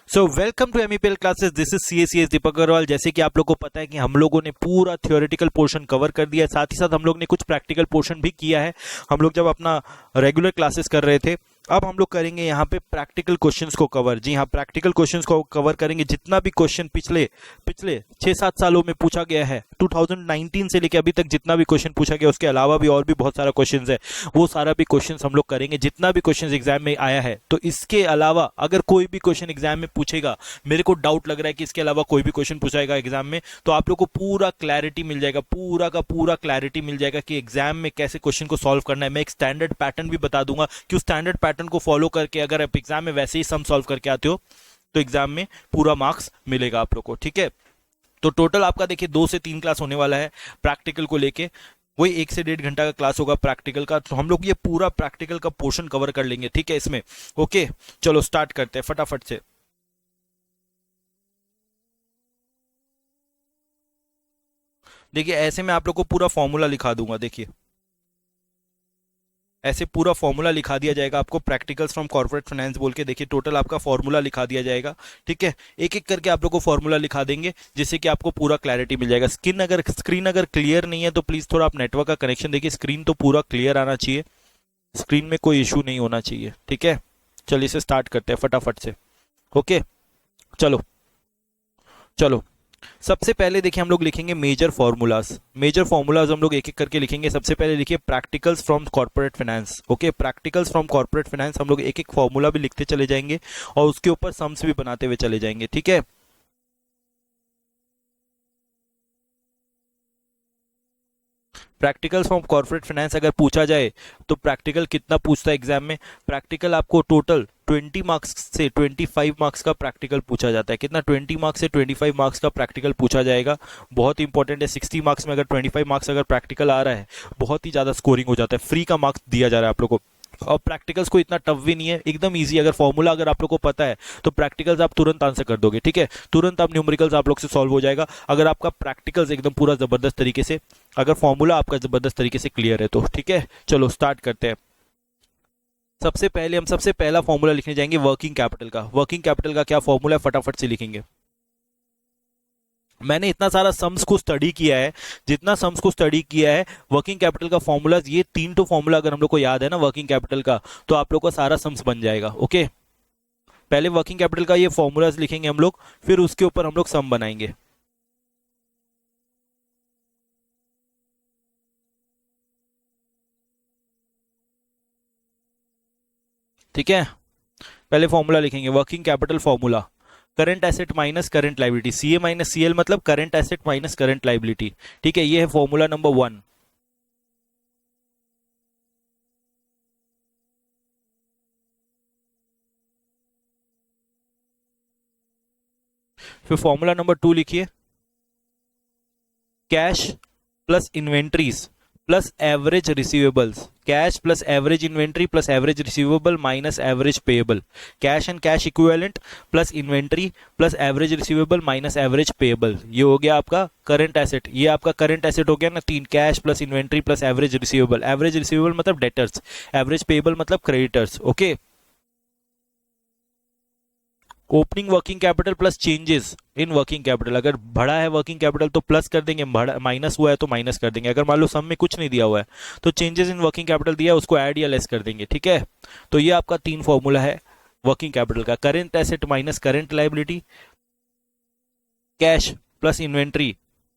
So welcome to MEPL classes. This is CA CS Deepak Agarwal. जैसे कि आप लोग को पता है कि हम लोगों ने पूरा थ्योरेटिकल पोर्शन कवर कर दिया है, साथ ही साथ हम लोग ने कुछ प्रैक्टिकल पोर्शन भी किया है। हम लोग जब अपना रेगुलर क्लासेस कर रहे थे, अब हम लोग करेंगे यहाँ पे प्रैक्टिकल क्वेश्चंस को कवर। जी हाँ, प्रैक्टिकल क्वेश्चंस को कवर करेंगे। जितना भी क्वेश्चन पिछले पिछले 6-7 सालों में पूछा गया है, 2019 से लेकर अभी तक जितना भी क्वेश्चन पूछा गया, उसके अलावा भी और भी बहुत सारा क्वेश्चन है, वो सारा भी क्वेश्चन हम लोग करेंगे। जितना भी क्वेश्चन एग्जाम में आया है, तो इसके अलावा अगर कोई भी क्वेश्चन एग्जाम में पूछेगा, मेरे को डाउट लग रहा है कि इसके अलावा कोई भी क्वेश्चन पूछाएगा एग्जाम में, तो आप लोग को पूरा क्लैरिटी मिल जाएगा, पूरा का पूरा क्लैरिटी मिल जाएगा कि एग्जाम में कैसे क्वेश्चन को सॉल्व करना है। मैं एक स्टैंडर्ड पैटर्न भी बता दूंगा कि उस स्टैंडर्ड पैटर्न को फॉलो करके अगर आप एग्जाम में वैसे ही सम सॉल्व करके आते हो, तो एग्जाम में पूरा मार्क्स मिलेगा आप लोग को। ठीक है, तो टोटल आपका देखिए 2 से 3 क्लास होने वाला है प्रैक्टिकल को लेके। वही 1 से 1.5 घंटा का क्लास होगा प्रैक्टिकल का। तो हम लोग ये पूरा प्रैक्टिकल का पोर्शन कवर कर लेंगे, ठीक है इसमें। ओके, चलो स्टार्ट करते हैं फटाफट से। देखिए ऐसे मैं आप लोग को पूरा फॉर्मूला लिखा दूंगा। देखिए ऐसे पूरा फॉर्मूला लिखा दिया जाएगा आपको, प्रैक्टिकल्स फ्रॉम कॉर्पोरेट फाइनेंस बोल के। देखिए टोटल आपका फॉर्मूला लिखा दिया जाएगा, ठीक है। एक एक करके आप लोग को फॉर्मूला लिखा देंगे, जिससे कि आपको पूरा क्लैरिटी मिल जाएगा। स्क्रीन अगर क्लियर नहीं है, तो प्लीज थोड़ा आप नेटवर्क का कनेक्शन देखिए। स्क्रीन तो पूरा क्लियर आना चाहिए, स्क्रीन में कोई इशू नहीं होना चाहिए, ठीक है। चलिए इसे स्टार्ट करते हैं फटाफट से। ओके, चलो चलो। सबसे पहले देखिए हम लोग लिखेंगे मेजर फार्मूलाज। मेजर फार्मूलाज हम लोग एक एक करके लिखेंगे। सबसे पहले लिखिए practicals from corporate finance. Okay, practicals from corporate finance हम लोग एक एक फार्मूला भी लिखते चले जाएंगे और उसके ऊपर सम्स भी बनाते हुए चले जाएंगे, ठीक है। प्रैक्टिकल्स फ्रॉम कॉर्पोरेट फाइनेंस अगर पूछा जाए, तो प्रैक्टिकल कितना पूछता है एग्जाम में? प्रैक्टिकल आपको टोटल 20 मार्क्स से 25 मार्क्स का प्रैक्टिकल पूछा जाता है। कितना? 20 मार्क्स से 25 मार्क्स का प्रैक्टिकल पूछा जाएगा। बहुत इंपॉर्टेंट है। 60 मार्क्स में अगर 25 मार्क्स अगर प्रैक्टिकल आ रहा है, बहुत ही ज्यादा स्कोरिंग हो जाता है। फ्री का मार्क्स दिया जा रहा है आप लोग को। और प्रैक्टिकल्स को इतना टफ भी नहीं है, एकदम इजी। अगर फॉर्मूला अगर आप लोग को पता है, तो प्रैक्टिकल्स आप तुरंत आंसर कर दोगे, ठीक है। तुरंत आप न्यूमेरिकल्स आप लोग से सॉल्व हो जाएगा, अगर आपका प्रैक्टिकल्स एकदम पूरा जबरदस्त तरीके से, अगर फॉर्मूला आपका जबरदस्त तरीके से क्लियर है तो, ठीक है। चलो स्टार्ट करते हैं। सबसे पहले हम सबसे पहला फॉर्मूला लिखने जाएंगे वर्किंग कैपिटल का। वर्किंग कैपिटल का क्या फॉर्मूला है, फटाफट से लिखेंगे। मैंने इतना सारा सम्स को स्टडी किया है, जितना सम्स को स्टडी किया है, वर्किंग कैपिटल का फॉर्मूला, ये 3 तो फॉर्मूला अगर हम लोग को याद है ना वर्किंग कैपिटल का, तो आप लोग का सारा सम्स बन जाएगा। ओके, पहले वर्किंग कैपिटल का ये फॉर्मूलाज लिखेंगे हम लोग, फिर उसके ऊपर हम लोग सम बनाएंगे, ठीक है। पहले फॉर्मूला लिखेंगे working capital formula, current asset minus current liability, CA minus CL मतलब current asset minus current liability, ठीक है। ये है फॉर्मूला नंबर 1। फिर फॉर्मूला नंबर 2 लिखिए, cash plus inventories plus average receivables. Cash plus average inventory plus average receivable minus average payable. Cash and cash equivalent plus inventory plus average receivable minus average payable. ये हो गया आपका current asset. ये आपका current asset हो गया ना, 3। Cash plus inventory plus average receivable. Average receivable मतलब डेटर्स, एवरेज पेएबल मतलब creditors. Okay, opening working capital plus changes in working capital. अगर बढ़ा है वर्किंग कैपिटल तो प्लस कर देंगे, माइनस हुआ है तो माइनस कर देंगे। अगर मान लो सम में कुछ नहीं दिया हुआ है, तो चेंजेस इन वर्किंग कैपिटल दिया है, उसको ऐड या लेस कर देंगे, ठीक है। तो ये आपका 3 फॉर्मूला है वर्किंग कैपिटल का, current asset minus current liability, cash plus inventory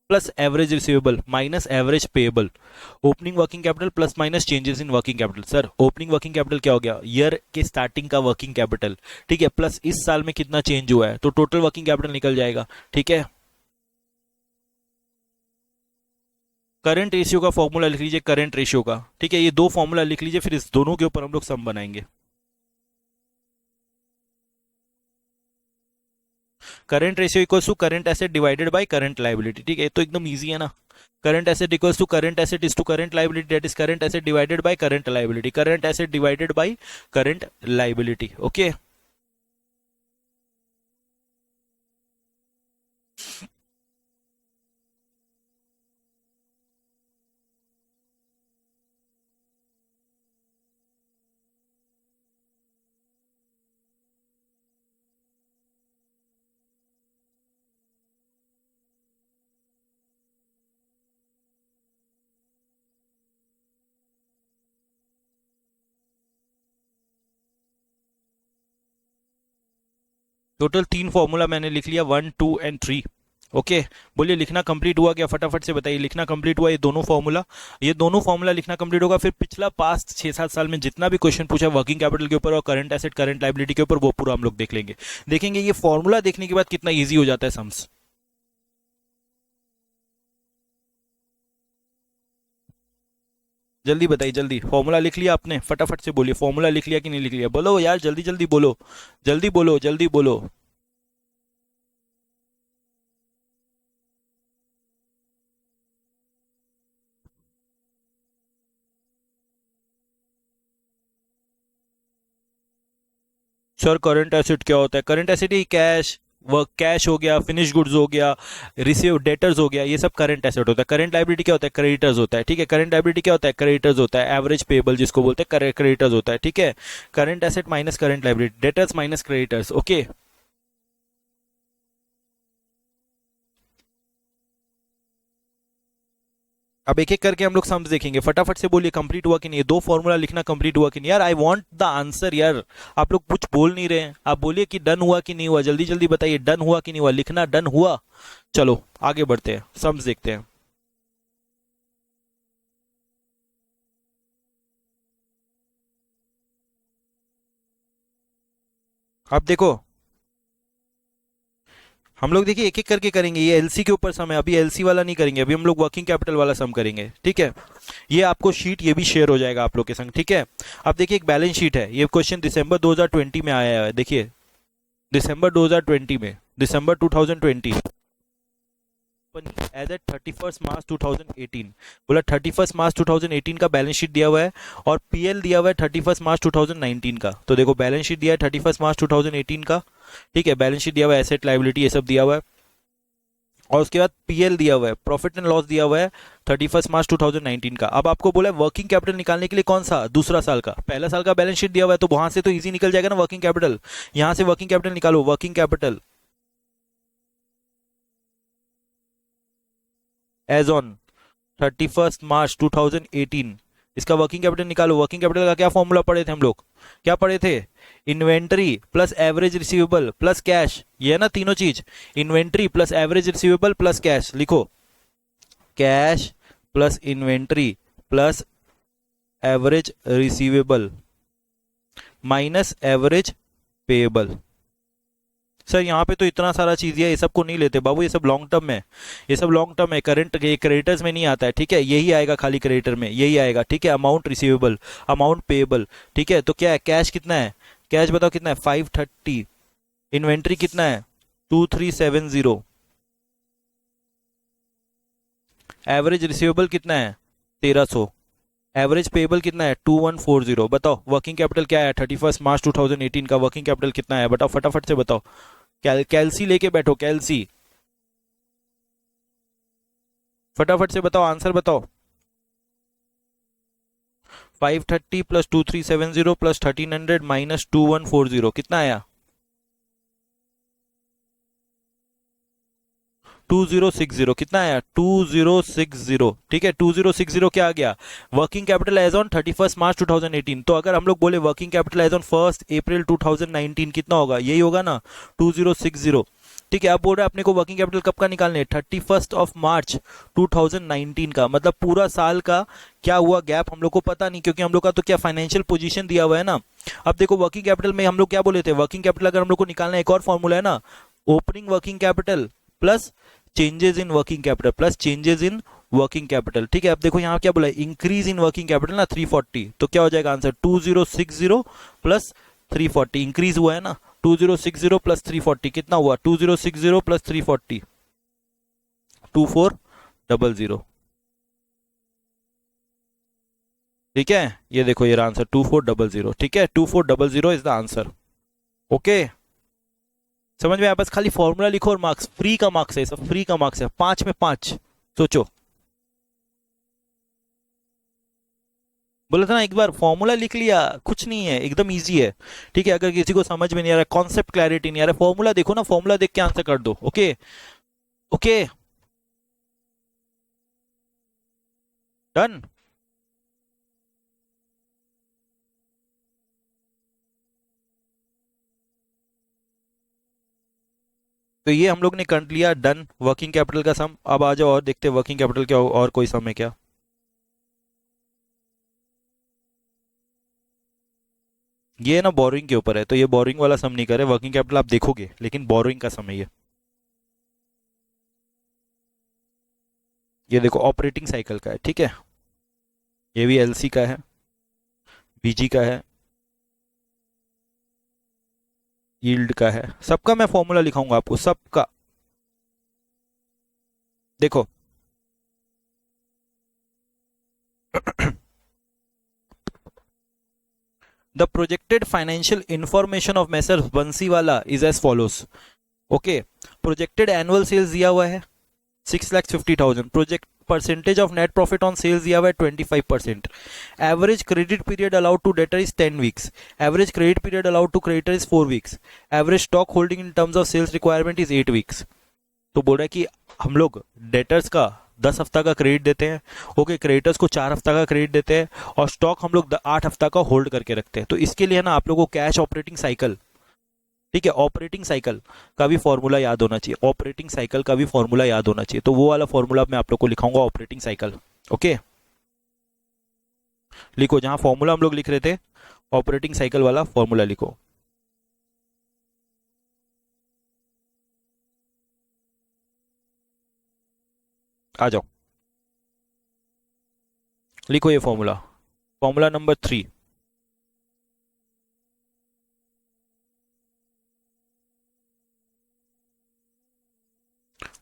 plus average receivable minus average payable, opening working capital plus minus changes in working capital. Sir opening working capital क्या हो गया? ईयर के starting का working capital, ठीक है, plus इस साल में कितना चेंज हुआ है, तो टोटल वर्किंग कैपिटल निकल जाएगा, ठीक है। करंट रेशियो का फॉर्मूला लिख लीजिए, करंट रेशियो का, ठीक है। ये 2 फॉर्मूला लिख लीजिए, फिर इस दोनों के ऊपर हम लोग सम बनाएंगे। Current ratio equals to current asset divided by current liability, ठीक है। तो एकदम इजी है ना। Current asset equals to current asset is to current liability, that is current asset divided by current liability. Current asset divided by current liability. Okay, total 3 formula मैंने लिख लिया, 1, 2 and 3। Okay, बोलिए लिखना कंप्लीट हुआ क्या? फटाफट से बताइए, लिखना कंप्लीट हुआ ये दोनों फॉर्मूला लिखना कंप्लीट होगा। फिर पिछला पास्ट 6-7 साल में जितना भी क्वेश्चन पूछा वर्किंग कैपिटल के ऊपर और करंट एसेट करंट लाइबिलिटी के ऊपर, वो पूरा हम लोग देख लेंगे। देखेंगे ये फॉर्मूला देखने के बाद कितना ईजी हो जाता है सम्स। जल्दी बताइए, जल्दी। फॉर्मूला लिख लिया आपने? फटाफट से बोलिए, फॉर्मूला लिख लिया कि नहीं लिख लिया? बोलो यार, जल्दी जल्दी बोलो, जल्दी बोलो, जल्दी बोलो। सर करंट एसेट क्या होता है? करंट एसेट ही कैश, वर्क कैश हो गया, फिनिश गुड्स हो गया, रिसीव डेटर्स हो गया, ये सब करंट एसेट होता है। करंट लाइबिलिटी क्या होता है? क्रेडिटर्स होता है। ठीक है, करंट लाइबिलिटी क्या होता है? क्रेडिटर्स होता है। एवरेज पेबल जिसको बोलते हैं क्रेडिटर्स होता है। ठीक है, current asset minus current liability, debtors minus creditors. Okay, अब एक एक करके हम लोग सम्स देखेंगे। फटाफट से बोलिए कंप्लीट हुआ कि नहीं? दो फॉर्मूला लिखना कंप्लीट हुआ कि नहीं? यार आई वांट द आंसर यार। आप लोग कुछ बोल नहीं रहे हैं। आप बोलिए कि डन हुआ कि नहीं हुआ, जल्दी जल्दी बताइए, डन हुआ कि नहीं हुआ? लिखना डन हुआ। चलो आगे बढ़ते हैं, सम्स देखते हैं। आप देखो, हम लोग देखिए एक एक करके करेंगे। ये एलसी के ऊपर सम है, अभी एलसी वाला नहीं करेंगे, अभी हम लोग वर्किंग कैपिटल वाला सम करेंगे। ठीक है, ये आपको शीट ये भी शेयर हो जाएगा आप लोग के संग। ठीक है, अब देखिए एक बैलेंस शीट है, ये क्वेश्चन दिसंबर 2020 में आया है। देखिए दिसंबर 2020 में, दिसंबर 2020 एज एट 31 मार्च 2018। बोला 31 मार्च 2018 का बैलेंस शीट दिया हुआ है और पीएल दिया हुआ है 31 मार्च 2019 का। तो देखो बैलेंस शीट दिया है 31 मार्च 2018 का। ठीक है, बैलेंस शीट दिया हुआ है, एसेट लाइबिलिटी ये सब दिया हुआ है, और उसके बाद पीएल दिया हुआ है, प्रॉफिट एंड लॉस दिया हुआ है 31 मार्च 2019 का। अब आपको बोला है वर्किंग कैपिटल निकालने के लिए कौन सा? दूसरा साल का। पहला साल का बैलेंस शीट दिया हुआ है तो वहां से तो इजी निकल जाएगा ना वर्किंग कैपिटल। यहां से वर्किंग कैपिटल निकालो, वर्किंग कैपिटल एज ऑन 31 मार्च 2018, इसका वर्किंग कैपिटल निकालो। वर्किंग कैपिटल का क्या फॉर्मूला पढ़े थे हम लोग? क्या पढ़े थे? Inventory plus average receivable plus cash, ये है ना तीनों चीज। Inventory plus average receivable plus cash. लिखो, cash plus inventory plus average receivable minus average payable. Sir यहाँ पे तो इतना सारा चीज है, ये सब को नहीं लेते बाबू, ये सब लॉन्ग टर्म है, ये सब लॉन्ग टर्म है। करंट क्रेडिटर्स में नहीं आता है। ठीक है, यही आएगा खाली क्रेडिटर में, यही आएगा। ठीक है, अमाउंट रिसीवेबल, अमाउंट पेएबल। ठीक है, तो क्या है? कैश कितना है? कैश बताओ कितना है? 530। इन्वेंट्री कितना है? 2370। एवरेज रिसीवेबल कितना है? 1300। एवरेज पेबल कितना है? 2140। बताओ वर्किंग कैपिटल क्या है 31 मार्च 2018 का? वर्किंग कैपिटल कितना है बताओ, फटाफट से बताओ। कैलसी लेके बैठो, कैलसी, फटाफट से बताओ, आंसर बताओ। 530 प्लस 2370 प्लस 1300 माइनस 2140 कितना आया? 2060। कितना आया? 2060। ठीक है, 2060 क्या आ गया? वर्किंग कैपिटल एज ऑन 31 मार्च 2018। तो अगर हम लोग बोले वर्किंग कैपिटल एज ऑन 1 अप्रैल 2019 कितना होगा? यही होगा ना, 2060। ठीक है, अब बोल रहे हैं अपने को वर्किंग कैपिटल कब का निकालने है? 31 मार्च 2019 का, मतलब पूरा साल का क्या हुआ गैप हम लोग को पता नहीं, क्योंकि हम लोग का तो क्या फाइनेंशियल पोजीशन दिया हुआ है ना। अब देखो वर्किंग कैपिटल में हम लोग क्या बोले थे? वर्किंग कैपिटल अगर हम लोग को निकालना है, एक और फॉर्मूला है ना, opening working capital plus changes in working capital plus changes in working capital. ठीक है, अब देखो यहाँ क्या बोला है? इंक्रीज इन वर्किंग कैपिटल ना 340। तो क्या हो जाएगा आंसर? 2060 प्लस 340। इंक्रीज हुआ है ना, 2060 प्लस 340 कितना हुआ? 2060 प्लस 340 2400। ठीक है, ये देखो ये आंसर 2400। ठीक है, 2400 इज द आंसर। ओके, समझ में आया? बस खाली फॉर्मूला लिखो और मार्क्स, फ्री का मार्क्स है, सब फ्री का मार्क्स है, 5 में 5। सोचो, बोला था ना एक बार फॉर्मूला लिख लिया, कुछ नहीं है, एकदम इजी है। ठीक है, अगर किसी को समझ में नहीं आ रहा, कॉन्सेप्ट क्लैरिटी नहीं आ रहा, फॉर्मूला देखो ना, फॉर्मूला देख के आंसर कर दो। Okay, okay, done. तो ये हम लोग ने कर लिया डन वर्किंग कैपिटल का सम। अब आ जाओ और देखते हैं वर्किंग कैपिटल क्या और कोई सम है क्या। ये ना बोरिंग के ऊपर है, तो ये बोरिंग वाला सम नहीं करे, वर्किंग कैपिटल आप देखोगे लेकिन बोरिंग का सम है ये देखो ऑपरेटिंग साइकिल का है, ठीक है। ये भी एलसी का है, बीजी का है, यील्ड का है, सबका मैं फॉर्मूला लिखाऊंगा आपको सबका। देखो the projected financial information of messrs Bansiwala is as follows. Okay, projected annual sales दिया हुआ है 6,50,000। Project percentage of net profit on sales दिया हुआ है 25%। Average credit period allowed to debtor is 10 weeks. Average credit period allowed to creditor is 4 weeks. Average stock holding in terms of sales requirement is 8 weeks. तो बोल रहा है कि हम लोग डेटर्स का 10 हफ्ता का क्रेडिट देते हैं, ओके, क्रेडिटर्स को 4 हफ्ता का क्रेडिट देते हैं, और स्टॉक हम लोग 8 हफ्ता का होल्ड करके रखते हैं। तो इसके लिए ना आप लोगों को कैश ऑपरेटिंग साइकिल, ठीक है, ऑपरेटिंग साइकिल का भी फॉर्मूला याद होना चाहिए। ऑपरेटिंग साइकिल का भी फॉर्मूला याद होना चाहिए, तो वो वाला फॉर्मूला मैं आप लोग को लिखाऊंगा, ऑपरेटिंग साइकिल। ओके, लिखो जहां फॉर्मूला हम लोग लिख रहे थे, ऑपरेटिंग साइकिल वाला फॉर्मूला लिखो। आ जाओ, लिखो ये formula, formula number 3।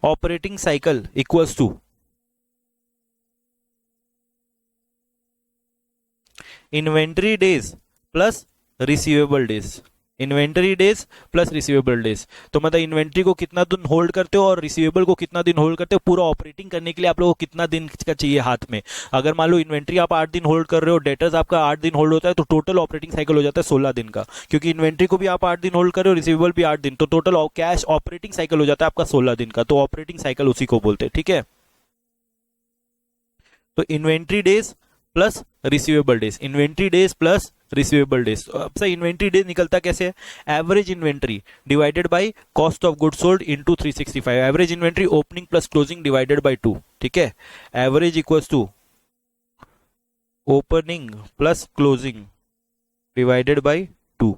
Operating cycle equals to inventory days plus receivable days. Inventory days plus receivable days, तो मतलब इन्वेंट्री को कितना दिन होल्ड करते हो और रिसीवेबल को कितना दिन होल्ड करते हो, पूरा ऑपरेटिंग करने के लिए आप लोगों को कितना दिन का चाहिए हाथ में। अगर मान लो इन्वेंट्री आप 8 दिन होल्ड कर रहे हो, डेटर्स आपका 8 दिन होल्ड होता है, तो टोटल ऑपरेटिंग साइकिल हो जाता है 16 दिन का, क्योंकि इन्वेंट्री को भी आप 8 दिन होल्ड कर रहे हो, रिसीवेबल भी 8 दिन, तो टोटल कैश ऑपरेटिंग साइकिल हो जाता है आपका 16 दिन का। तो ऑपरेटिंग साइकिल उसी को बोलते हैं, ठीक है। तो inventory days plus receivable days, inventory days plus receivable days. अब से इन्वेंट्री डेज निकलता कैसे है, average inventory divided by cost of goods sold into 365। Average inventory opening plus closing divided by 2, ठीक है। Average equals to opening plus closing divided by 2।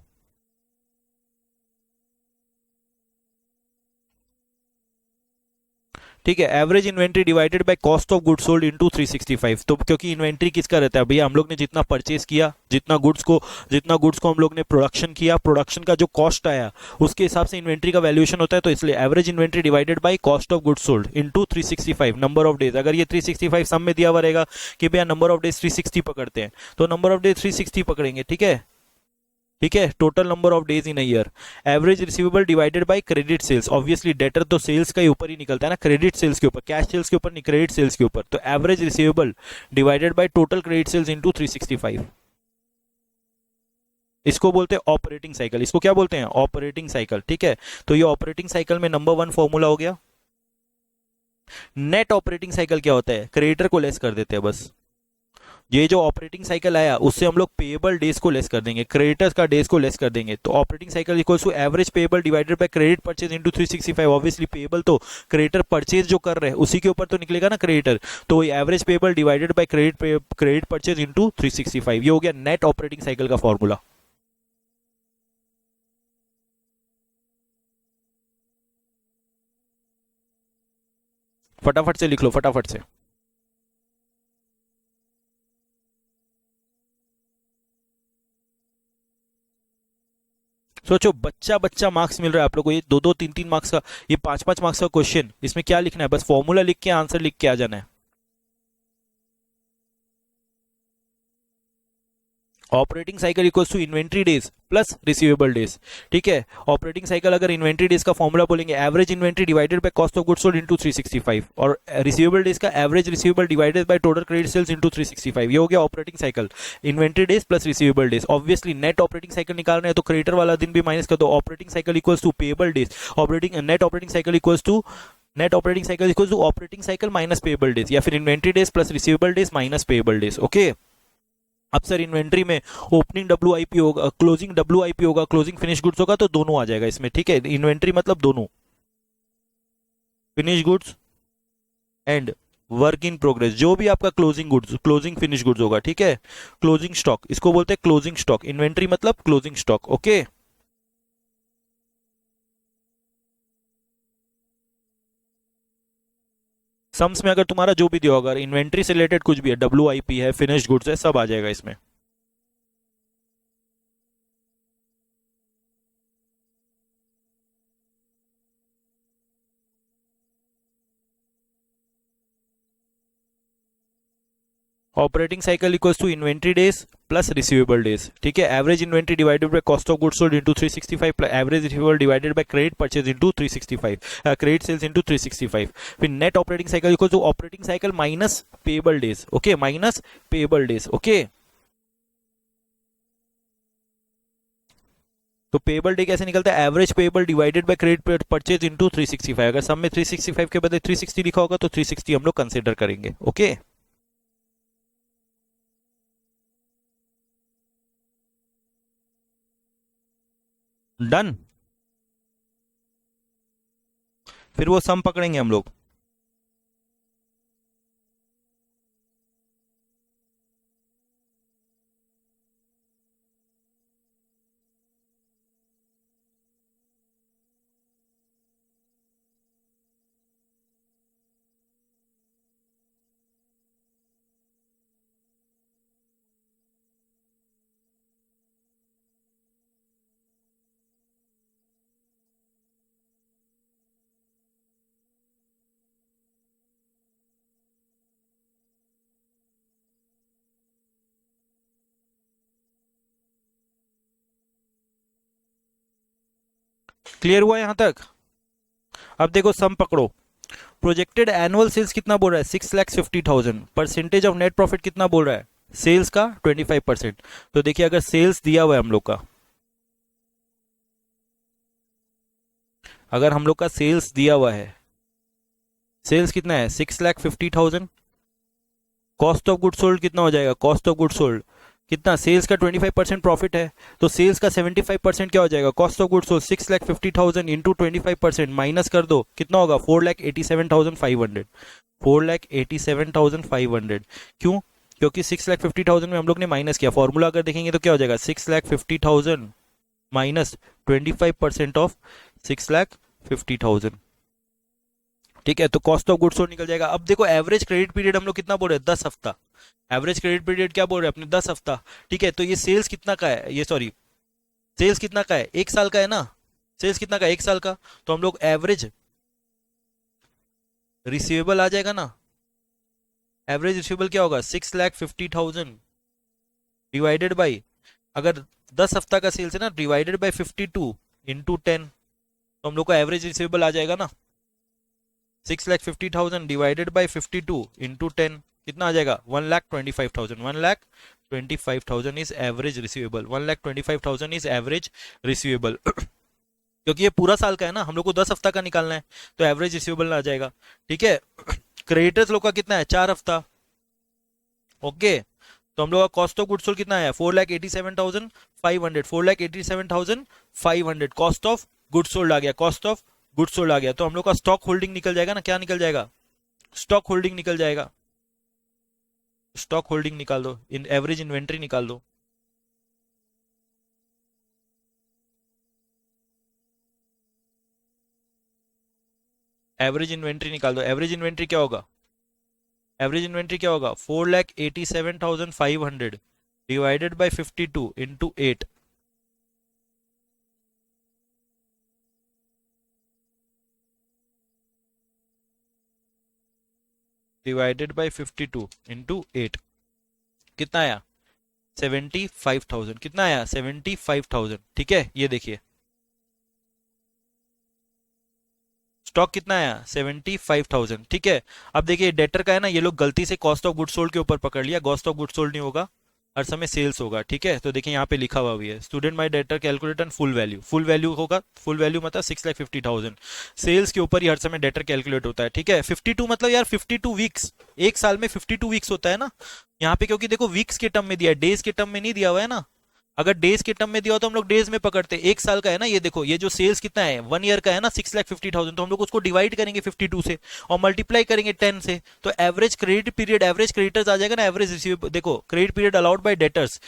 ठीक है, average inventory divided by cost of goods sold into 365। तो क्योंकि inventory किसका रहता है भैया, हम लोग ने जितना परचेज किया, जितना गुड्स को हम लोग ने प्रोडक्शन किया, प्रोडक्शन का जो कॉस्ट आया उसके हिसाब से इन्वेंट्री का वैल्यूएशन होता है। तो इसलिए average inventory divided by cost of goods sold into 365 number of days. अगर ये 365 सम में दिया हुआ रहेगा कि भैया नंबर ऑफ डेज 360 पकड़ते हैं, तो नंबर ऑफ डेज 360 पकड़ेंगे, ठीक है, ठीक है। Total number of days in a year. Average receivable divided by credit sales, obviously debtor तो सेल्स का ही ऊपर ही निकलता है ना, क्रेडिट सेल्स के ऊपर, कैश सेल्स के ऊपर नहीं, क्रेडिट सेल्स के ऊपर। तो average receivable divided by total credit sales into 365, इसको बोलते हैं ऑपरेटिंग साइकिल। इसको क्या बोलते हैं, ऑपरेटिंग साइकिल, ठीक है। तो ये ऑपरेटिंग साइकिल में नंबर 1 फॉर्मूला हो गया। नेट ऑपरेटिंग साइकिल क्या होता है, क्रेडिटर को लेस कर देते हैं बस। ये जो ऑपरेटिंग साइकिल आया उससे हम लोग पेएबल डेज को लेस कर देंगे, क्रेडिटर्स का डेज को लेस कर देंगे। तो operating cycle equals to average payable divided by credit purchase into 365। Obviously payable तो क्रेडिटर परचेज जो कर रहे हैं उसी के ऊपर तो निकलेगा ना क्रेडिटर, तो average payable divided by credit purchase into 365। ये हो गया नेट ऑपरेटिंग साइकिल का फॉर्मूला। फटाफट से लिख लो, फटाफट से। सोचो, बच्चा बच्चा मार्क्स मिल रहा है आप लोग को, ये 2-2 3-3 मार्क्स का, ये 5-5 मार्क्स का क्वेश्चन। इसमें क्या लिखना है, बस फॉर्मूला लिख के आंसर लिख के आ जाना है। Operating cycle equals to inventory days plus receivable days, ठीक है। ऑपरेटिंग साइकिल अगर इन्वेंट्री डेज का फॉर्मूला बोलेंगे, average inventory divided by cost of goods sold into 365, और रिसीवेबल डेज का average receivable divided by total credit sales into 365। ये हो गया operating cycle, inventory days plus receivable days. Obviously net operating cycle निकाल रहे हैं तो क्रेडिटर वाला दिन भी माइनस कर दो। Operating cycle equals to payable days, net operating cycle equals to operating cycle minus payable days, या फिर inventory days plus receivable days minus payable days. Okay, अब सर इन्वेंट्री में ओपनिंग WIP होगा, क्लोजिंग WIP होगा, closing finish goods होगा, तो दोनों आ जाएगा इसमें, ठीक है। इन्वेंट्री मतलब दोनों, finish goods and work in progress, जो भी आपका closing goods, closing finish goods होगा, ठीक है, क्लोजिंग स्टॉक, इसको बोलते हैं क्लोजिंग स्टॉक, इन्वेंट्री मतलब क्लोजिंग स्टॉक, ओके। सम्स में अगर तुम्हारा जो भी दिया होगा, इन्वेंट्री से रिलेटेड कुछ भी है, WIP है, फिनिश गुड्स है, सब आ जाएगा इसमें। Operating cycle equals to inventory days plus receivable days, ठीक है, average inventory divided by cost of goods sold into 365 plus average receivable divided by credit purchase into 365, credit sales into 365। फिर net operating cycle equals to operating cycle minus payable days, okay, minus payable days, okay. तो payable day कैसे निकलता है, average payable divided by credit purchase into 365। अगर सब में 365 के बदले 360 लिखा होगा तो 360 हम लोग कंसीडर करेंगे, ओके। डन। फिर वो सम पकड़ेंगे हम लोग। क्लियर हुआ यहां तक? अब देखो सम पकड़ो। प्रोजेक्टेड एनुअल सेल्स कितना बोल रहा है, 6,50,000। परसेंटेज ऑफ नेट प्रॉफिट कितना बोल रहा है, सेल्स का 25%। तो देखिए अगर सेल्स दिया हुआ है हम लोग का, अगर हम लोग का सेल्स दिया हुआ है, सेल्स कितना है 6,50,000, कॉस्ट ऑफ गुड सोल्ड कितना हो जाएगा, कॉस्ट ऑफ गुड सोल्ड कितना, सेल्स का 25% प्रॉफिट है, तो सेल्स का 75% क्या हो जाएगा, cost of good sold. 6,50,000 into 25% minus कर दो, कितना होगा 4,87,500, 4,87,500। क्यों, क्योंकि 6,50,000 में हम लोग ने माइनस किया, फॉर्मूला अगर देखेंगे तो क्या हो जाएगा, 6,50,000 माइनस 25% ऑफ 6,50,000, ठीक है, तो कॉस्ट ऑफ गुड्स सोल्ड निकल जाएगा। अब देखो एवरेज क्रेडिट पीरियड हम लोग कितना बोल रहे हैं, 10 हफ्ता। एवरेज क्रेडिट पीरियड क्या बोल रहे हैं अपने, 10 हफ्ता, ठीक है। तो ये सेल्स कितना का है, ये सॉरी, सेल्स कितना का है, 1 साल का है ना, सेल्स कितना का, 1 साल का। तो हम लोग एवरेज रिसीवेबल आ जाएगा ना, एवरेज रिसीवेबल क्या होगा, 6,50,000 डिवाइडेड बाई, अगर 10 हफ्ता का सेल्स है ना, डिवाइडेड बाई 52 इंटू 10, तो हम लोग का एवरेज रिसीवेबल आ जाएगा ना, 6,50,000 डिवाइडेड बाई 52 इंटू 10 कितना आ जाएगा, 1,25,000, 1,25,000 is average receivable, 1,25,000 is average receivable. क्योंकि ये पूरा साल का है ना, हम लोग को 10 हफ्ता का निकालना है, तो एवरेज रिसीवेबल आ जाएगा, ठीक है। क्रेडिटर्स लोग का कितना है, 4 हफ्ता, ओके। तो हम लोग का कॉस्ट ऑफ गुड्स सोल्ड कितना है, 4,87,500, 4,87,500 कॉस्ट ऑफ गुड्स सोल्ड आ गया, कॉस्ट ऑफ गुड्स सोल्ड आ गया। तो हम लोग का स्टॉक होल्डिंग निकल जाएगा ना, क्या निकल जाएगा, स्टॉक होल्डिंग निकल जाएगा, स्टॉक होल्डिंग निकाल दो, इन एवरेज इन्वेंट्री निकाल दो। एवरेज इन्वेंट्री निकाल दो, एवरेज इन्वेंट्री क्या होगा, एवरेज इन्वेंट्री क्या होगा, 4,87,500 divided by 52 into 8, divided by 52 into 8 कितना आया, 75,000, कितना आया 75,000, ठीक है। ये देखिए स्टॉक कितना आया 75,000, ठीक है। अब देखिए डेटर का है ना, ये लोग गलती से कॉस्ट ऑफ गुड्स सोल्ड के ऊपर पकड़ लिया, कॉस्ट ऑफ गुड्स सोल्ड नहीं होगा, हर समय सेल्स होगा, ठीक है। तो देखिए यहाँ पे लिखा हुआ भी है, student my debtor calculate full value, full value होगा, फुल वैल्यू मतलब 6,50,000, सेल्स के ऊपर ही हर समय डेटर कैलकुलेट होता है, ठीक है। 52 मतलब यार 52 वीक्स, एक साल में 52 वीक्स होता है ना यहाँ पे, क्योंकि देखो वीक्स के टर्म में दिया है, डेज के टर्म में नहीं दिया हुआ है ना, अगर डेज के टर्म में दिया हो तो हम लोग डेज में पकड़ते हैं। एक साल का है ना, ये देखो, ये जो सेल्स कितना है, 1 ईयर का है ना, 6,50,000, तो हम लोग उसको डिवाइड करेंगे 52 से और मल्टीप्लाई करेंगे 10 से, तो average credit period, average creditors आ जाएगा ना, एवरेज रिसीवेबल, देखो credit period allowed by debtors,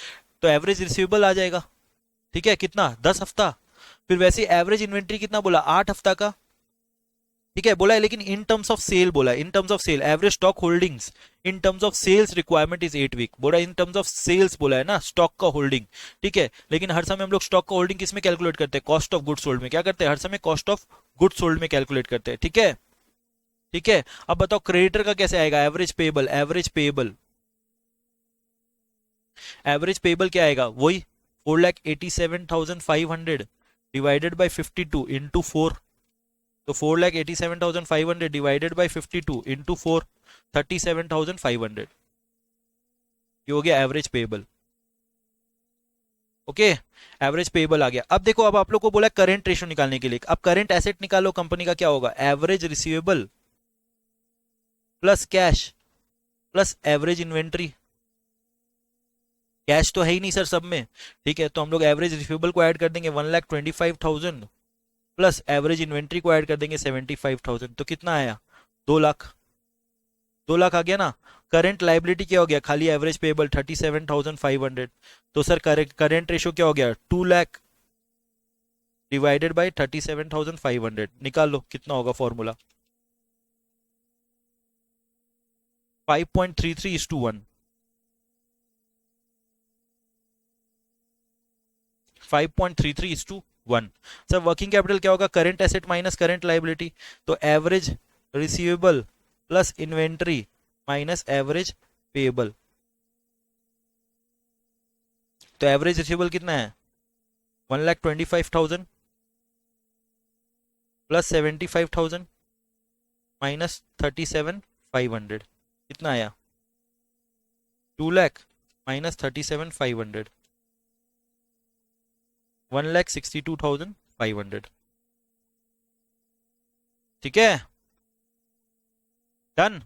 तो एवरेज रिसीवेबल आ जाएगा। ठीक है, कितना, 10 हफ्ता। फिर वैसे एवरेज इन्वेंट्री कितना बोला, 8 हफ्ता का। ठीक है बोला है, लेकिन इन टर्म्स ऑफ सेल बोला है, in terms of sale average stock holdings in terms of sales requirement is 8 week, बोला इन टर्म्स ऑफ सेल्स बोला है ना, स्टॉक का होल्डिंग। ठीक है, लेकिन हर समय हम लोग स्टॉक का होल्डिंग किसमें कैलकुलेट करते हैं, कॉस्ट ऑफ गुड्स सोल्ड में। क्या करते हैं, हर समय कॉस्ट ऑफ गुड्स सोल्ड में कैलकुलेट करते हैं। ठीक है, ठीक है। अब बताओ क्रेडिटर का कैसे आएगा, average payable, average payable, average payable क्या आएगा, वही 4,87,500 डिवाइडेड बाई 52 इंटू 4, तो 4,87,500 डिवाइडेड बाई 52 इंटू 4, 37,500, ये हो गया average payable. Okay, average payable आ गया। अब देखो, अब आप लोग को बोला करंट रेशियो निकालने के लिए, अब करंट एसेट निकालो कंपनी का, क्या होगा, average receivable plus cash plus average inventory. Cash तो है ही नहीं सर सब में, ठीक है, तो हम लोग एवरेज रिसीवेबल को ऐड कर देंगे 1,25,000 प्लस एवरेज इन्वेंट्री को ऐड कर देंगे 75,000, तो कितना आया, 2 लाख। 2 लाख आ गया ना। करंट लाइबिलिटी क्या हो गया, खाली एवरेज पेबल 37,500, तो सर करंट रेशियो क्या हो गया, 2 लाख डिवाइडेड बाय 37,500, निकाल लो कितना होगा फॉर्मूला, 5.33:1, 5.33:1। सर वर्किंग कैपिटल क्या होगा, current asset minus current liability, तो average receivable plus inventory minus average payable, तो एवरेज रिसीवेबल कितना है, 1,25,000 प्लस 75,000 माइनस 37,500, कितना आया, 2 लाख माइनस 37,500, 1,62,500। ठीक है, डन।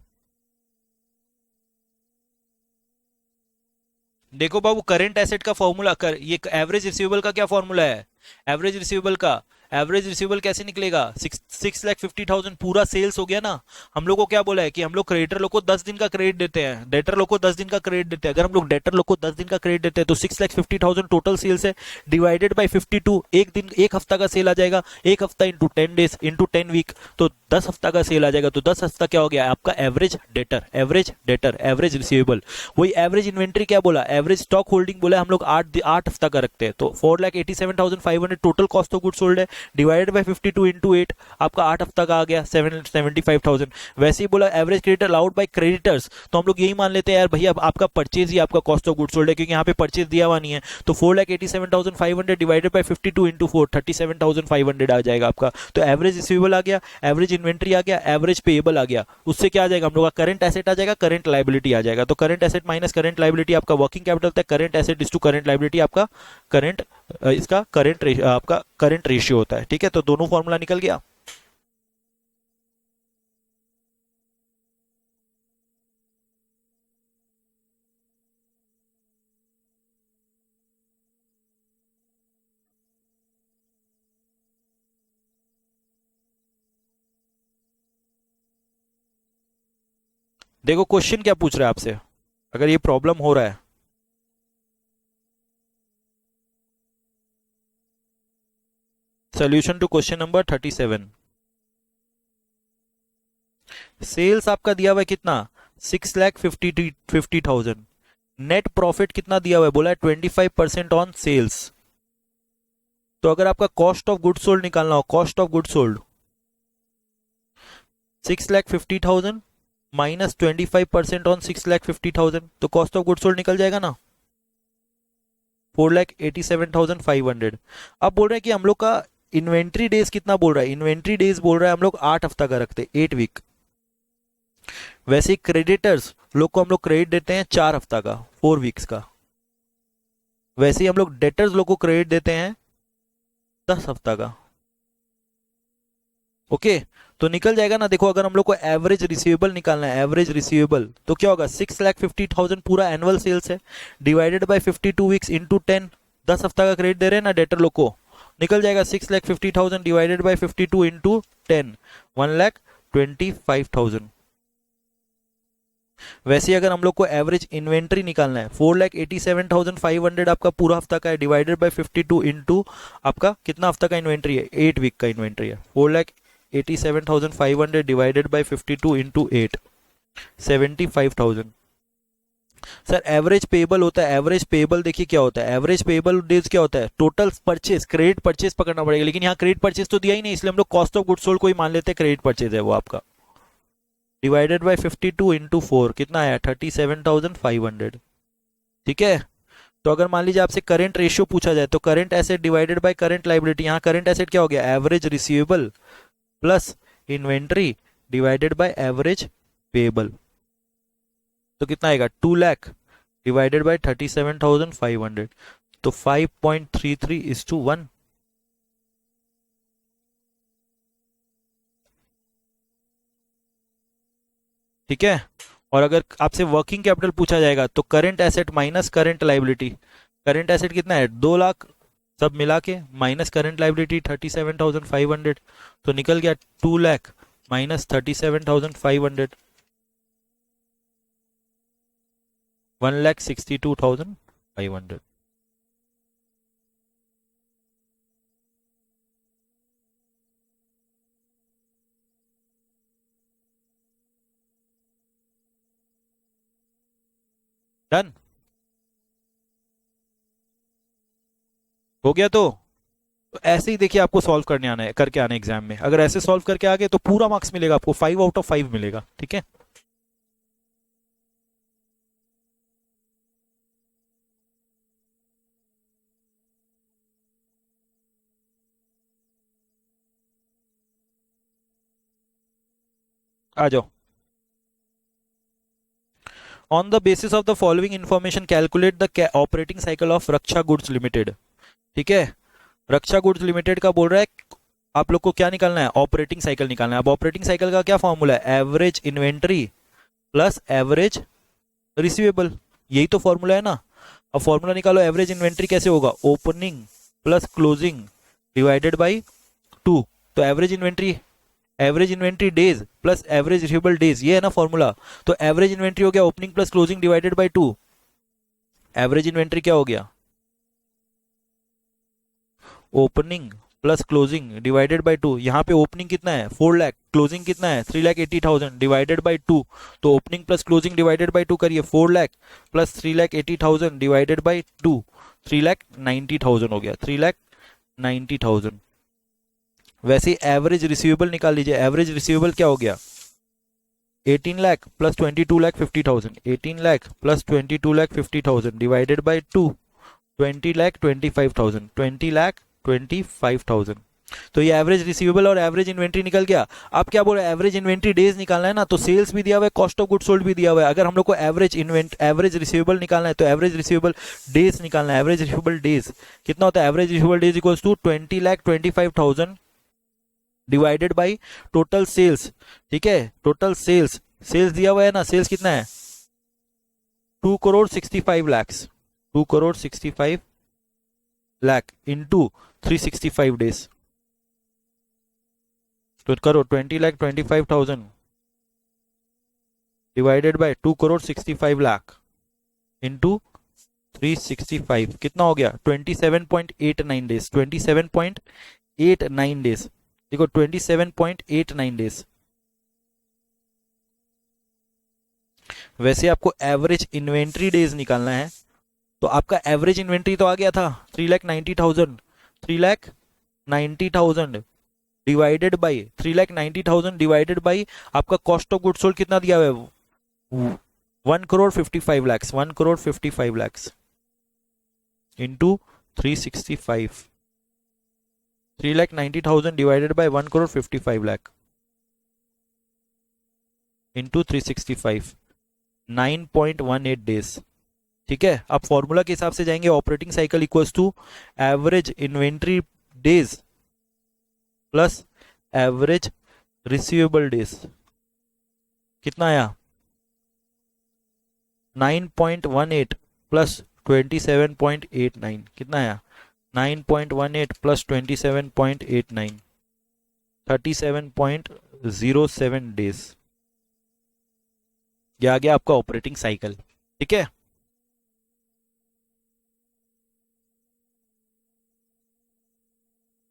देखो बाबू, करंट एसेट का फॉर्मूला ये एवरेज रिसीवेबल का क्या फॉर्मूला है, एवरेज रिसीवेबल का, एवरेज रिसीवेबल कैसे निकलेगा, 6,50,000 पूरा सेल्स हो गया ना। हम लोग को क्या बोला है कि हम लोग क्रेडिटर लोग को 10 दिन का क्रेडिट देते हैं, डेटर लोग को 10 दिन का क्रेडिट देते हैं। अगर हम लोग डेटर लोग को 10 दिन का क्रेडिट देते हैं तो 6,50,000 टोटल सेल्स है, डिवाइडेड बाय 52, एक दिन, एक हफ्ता का सेल आ जाएगा, एक हफ्ता इंटू 10 डेज इंटू 10 वीक, तो 10 हफ्ता का सेल आ जाएगा, तो 10 हफ्ता क्या हो गया आपका, average debtor, average debtor, average receivable. वही एवरेज इन्वेंट्री क्या बोला, एवरेज स्टॉक होल्डिंग बोला, हम लोग 8 हफ्ता का रखते हैं, तो 4,87,500 total cost of goods sold है, डिवाइडेड बाय 52 इंटू 8, आपका 8 हफ्ता का आ गया 75,000। वैसे ही बोला average credit allowed by creditors, तो हम लोग यही मान लेते हैं यार भैया आपका परचेज ही आपका कॉस्ट ऑफ गुड्स सोल्ड है, क्योंकि यहाँ पे परचेज दिया हुआ नहीं है, तो 4,87,500 डिवाइडेड बाय 52 इंटू 4, 37,500 आ जाएगा आपका। तो एवरेज रिसीवेबल आ गया, एवरेज इन्वेंट्री आ गया, एवरेज पेएबल आ गया, उससे क्या आ जाएगा हम लोग का करंट एसेट आ जाएगा, करंट लाइबिलिटी आ जाएगा। तो current asset minus current liability आपका वर्किंग कैपिटल होता है, current asset is to current liability आपका करंट, इसका करंट आपका करंट रेशियो होता है। ठीक है, तो दोनों फॉर्मूला निकल गया। देखो क्वेश्चन क्या पूछ रहा है आपसे, अगर ये प्रॉब्लम हो रहा है, solution to question number 37, sales आपका दिया हुआ है कितना, 6,50,000, नेट प्रॉफिट कितना दिया हुआ है, बोला है 25% ऑन सेल्स। तो अगर आपका कॉस्ट ऑफ गुड्स सोल्ड निकालना हो, cost of goods sold 6,50,000 minus 25% on 6,50,000, तो कॉस्ट ऑफ गुड्स सोल्ड निकल जाएगा ना, 4,87,500। अब बोल रहे हैं कि हम लोग का इन्वेंट्री डेज कितना बोल रहा है, इन्वेंट्री डेज बोल रहा है हम लोग 8 हफ्ता का रखते हैं, 8 वीक। वैसे क्रेडिटर्स लोग को हम लोग क्रेडिट देते हैं 4 हफ्ता का, 4 वीक्स का। वैसे ही हम लोग डेटर्स लोग को क्रेडिट देते हैं 10 हफ्ता का। ओके, तो निकल जाएगा ना। देखो अगर हम लोग को एवरेज रिसीवेबल निकालना है, एवरेज रिसीवेबल, तो क्या होगा, 6,50,000 पूरा एनुअल सेल्स है, डिवाइडेड बाय 52 वीक्स इंटू 10, 10 हफ्ता का क्रेडिट दे रहे हैं ना डेटर लोग को, निकल जाएगा 6,50,000 डिवाइडेड बाय 52 इंटू 10, 1,25,000। वैसे अगर हम लोग को एवरेज इन्वेंट्री निकालना है, 4,87,500 आपका पूरा हफ्ता का है, डिवाइडेड बाय 52 इंटू आपका कितना हफ्ता का इन्वेंट्री है, 8 वीक का इन्वेंट्री है, 4,87,500 divided by 52 into 8, 75,000। Sir average payable होता है, एवरेज पेबल देखिए क्या होता है, एवरेज पेबल डेज क्या होता है, टोटल परचेज, क्रेडिट परचेज पकड़ना पड़ेगा, लेकिन यहाँ क्रेडिट परचेज तो दिया ही नहीं, इसलिए हम लोग कॉस्ट ऑफ गुड्स सोल्ड को ही मान लेते हैं क्रेडिट परचेज है वो आपका, डिवाइडेड बाय 52 इंटू 4 कितना आया, 37,500। ठीक है, तो अगर मान लीजिए आपसे करंट रेशियो पूछा जाए तो current asset divided by current liability, यहाँ करंट एसेट क्या हो गया, average receivable plus inventory divided by average payable, तो कितना आएगा 2 लाख डिवाइडेड बाय 37,500, तो 5.33:1। ठीक है, और अगर आपसे वर्किंग कैपिटल पूछा जाएगा तो current asset minus current liability, current asset कितना है 2 लाख सब मिला के, माइनस करंट लाइबिलिटी 37,500, तो निकल गया 2 लाख माइनस 37,500, 1,62,500। डन हो गया। तो ऐसे ही देखिए आपको सॉल्व करने आना है, करके आना है एग्जाम में, अगर ऐसे सॉल्व करके आ गए तो पूरा मार्क्स मिलेगा आपको, 5/5 मिलेगा। ठीक है, आ जाओ। On the basis of the following information calculate the operating cycle of Raksha goods limited. ठीक है, रक्षा गुड्स लिमिटेड का बोल रहा है आप लोग को क्या निकालना है, ऑपरेटिंग साइकिल निकालना है। अब ऑपरेटिंग साइकिल का क्या फॉर्मूला है, average inventory plus average receivable, यही तो फॉर्मूला है ना। अब फॉर्मूला निकालो, एवरेज इन्वेंट्री कैसे होगा, opening plus closing divided by 2, तो average inventory days plus average receivable days, ये है ना फॉर्मूला। तो एवरेज इन्वेंट्री हो गया opening plus closing divided by 2, average inventory क्या हो गया, opening plus closing divided by 2, यहाँ पे ओपनिंग कितना है 4 लाख, क्लोजिंग कितना है 3,80,000 डिवाइडेड बाई 2, तो opening plus closing divided by 2 करिए, 4 लाख प्लस 3,80,000 डिवाइडेड बाई 2, 3,90,000 हो गया, 3,90,000। वैसे एवरेज रिसीवेबल निकाल लीजिए, एवरेज रिसीवेबल क्या हो गया 18 lakh plus 22,50,000, 18 lakh plus 22,50,000 divided by 2, 20,25,000, 20,25,000। तो ये एवरेज रिसीवेबल और एवरेज इन्वेंट्री निकल गया। अब क्या बोल रहे हैं, एवरेज इन्वेंट्री डेज निकालना है ना, तो सेल्स भी दिया हुआ है, कॉस्ट ऑफ गुड सोल्ड भी दिया हुआ है। अगर हम लोग को एवरेज रिसीवेबल निकालना है तो एवरेज रिसीवेबल डेज निकालना है। एवरेज रिसीवेबल डेज कितना होता है, average receivable days equals to 20,25,000 divided by total sales. ठीक है, टोटल सेल्स दिया हुआ है ना, सेल्स कितना है 2,65 लाख, 2,65 लाख इंटू 365 डेज, तो करो 20,25,000 डिवाइडेड बाय 2,65 लाख इंटू 365 कितना हो गया 27.89 डेज, 27.89 डेज, देखो 27.89 डेज। वैसे आपको एवरेज इन्वेंट्री डेज निकालना है, तो आपका एवरेज इन्वेंट्री तो आ गया था 3,90,000, 3,90,000 डिवाइडेड बाई 3,90,000 डिवाइडेड बाई आपका कॉस्ट ऑफ गुड सोल्ड कितना दिया हुआ है 1,55 lakh, 1,55 lakh into 365, 3,90,000 divided by 1,55 lakh into 365, 9.18 days. ठीक है, आप फॉर्मूला के हिसाब से जाएंगे, operating cycle equals to average inventory days plus average receivable days, कितना आया 9.18 प्लस 27.89 कितना आया 9.18 प्लस 27.89 37.07 डेज। ये आ गया आपका ऑपरेटिंग साइकिल। ठीक है,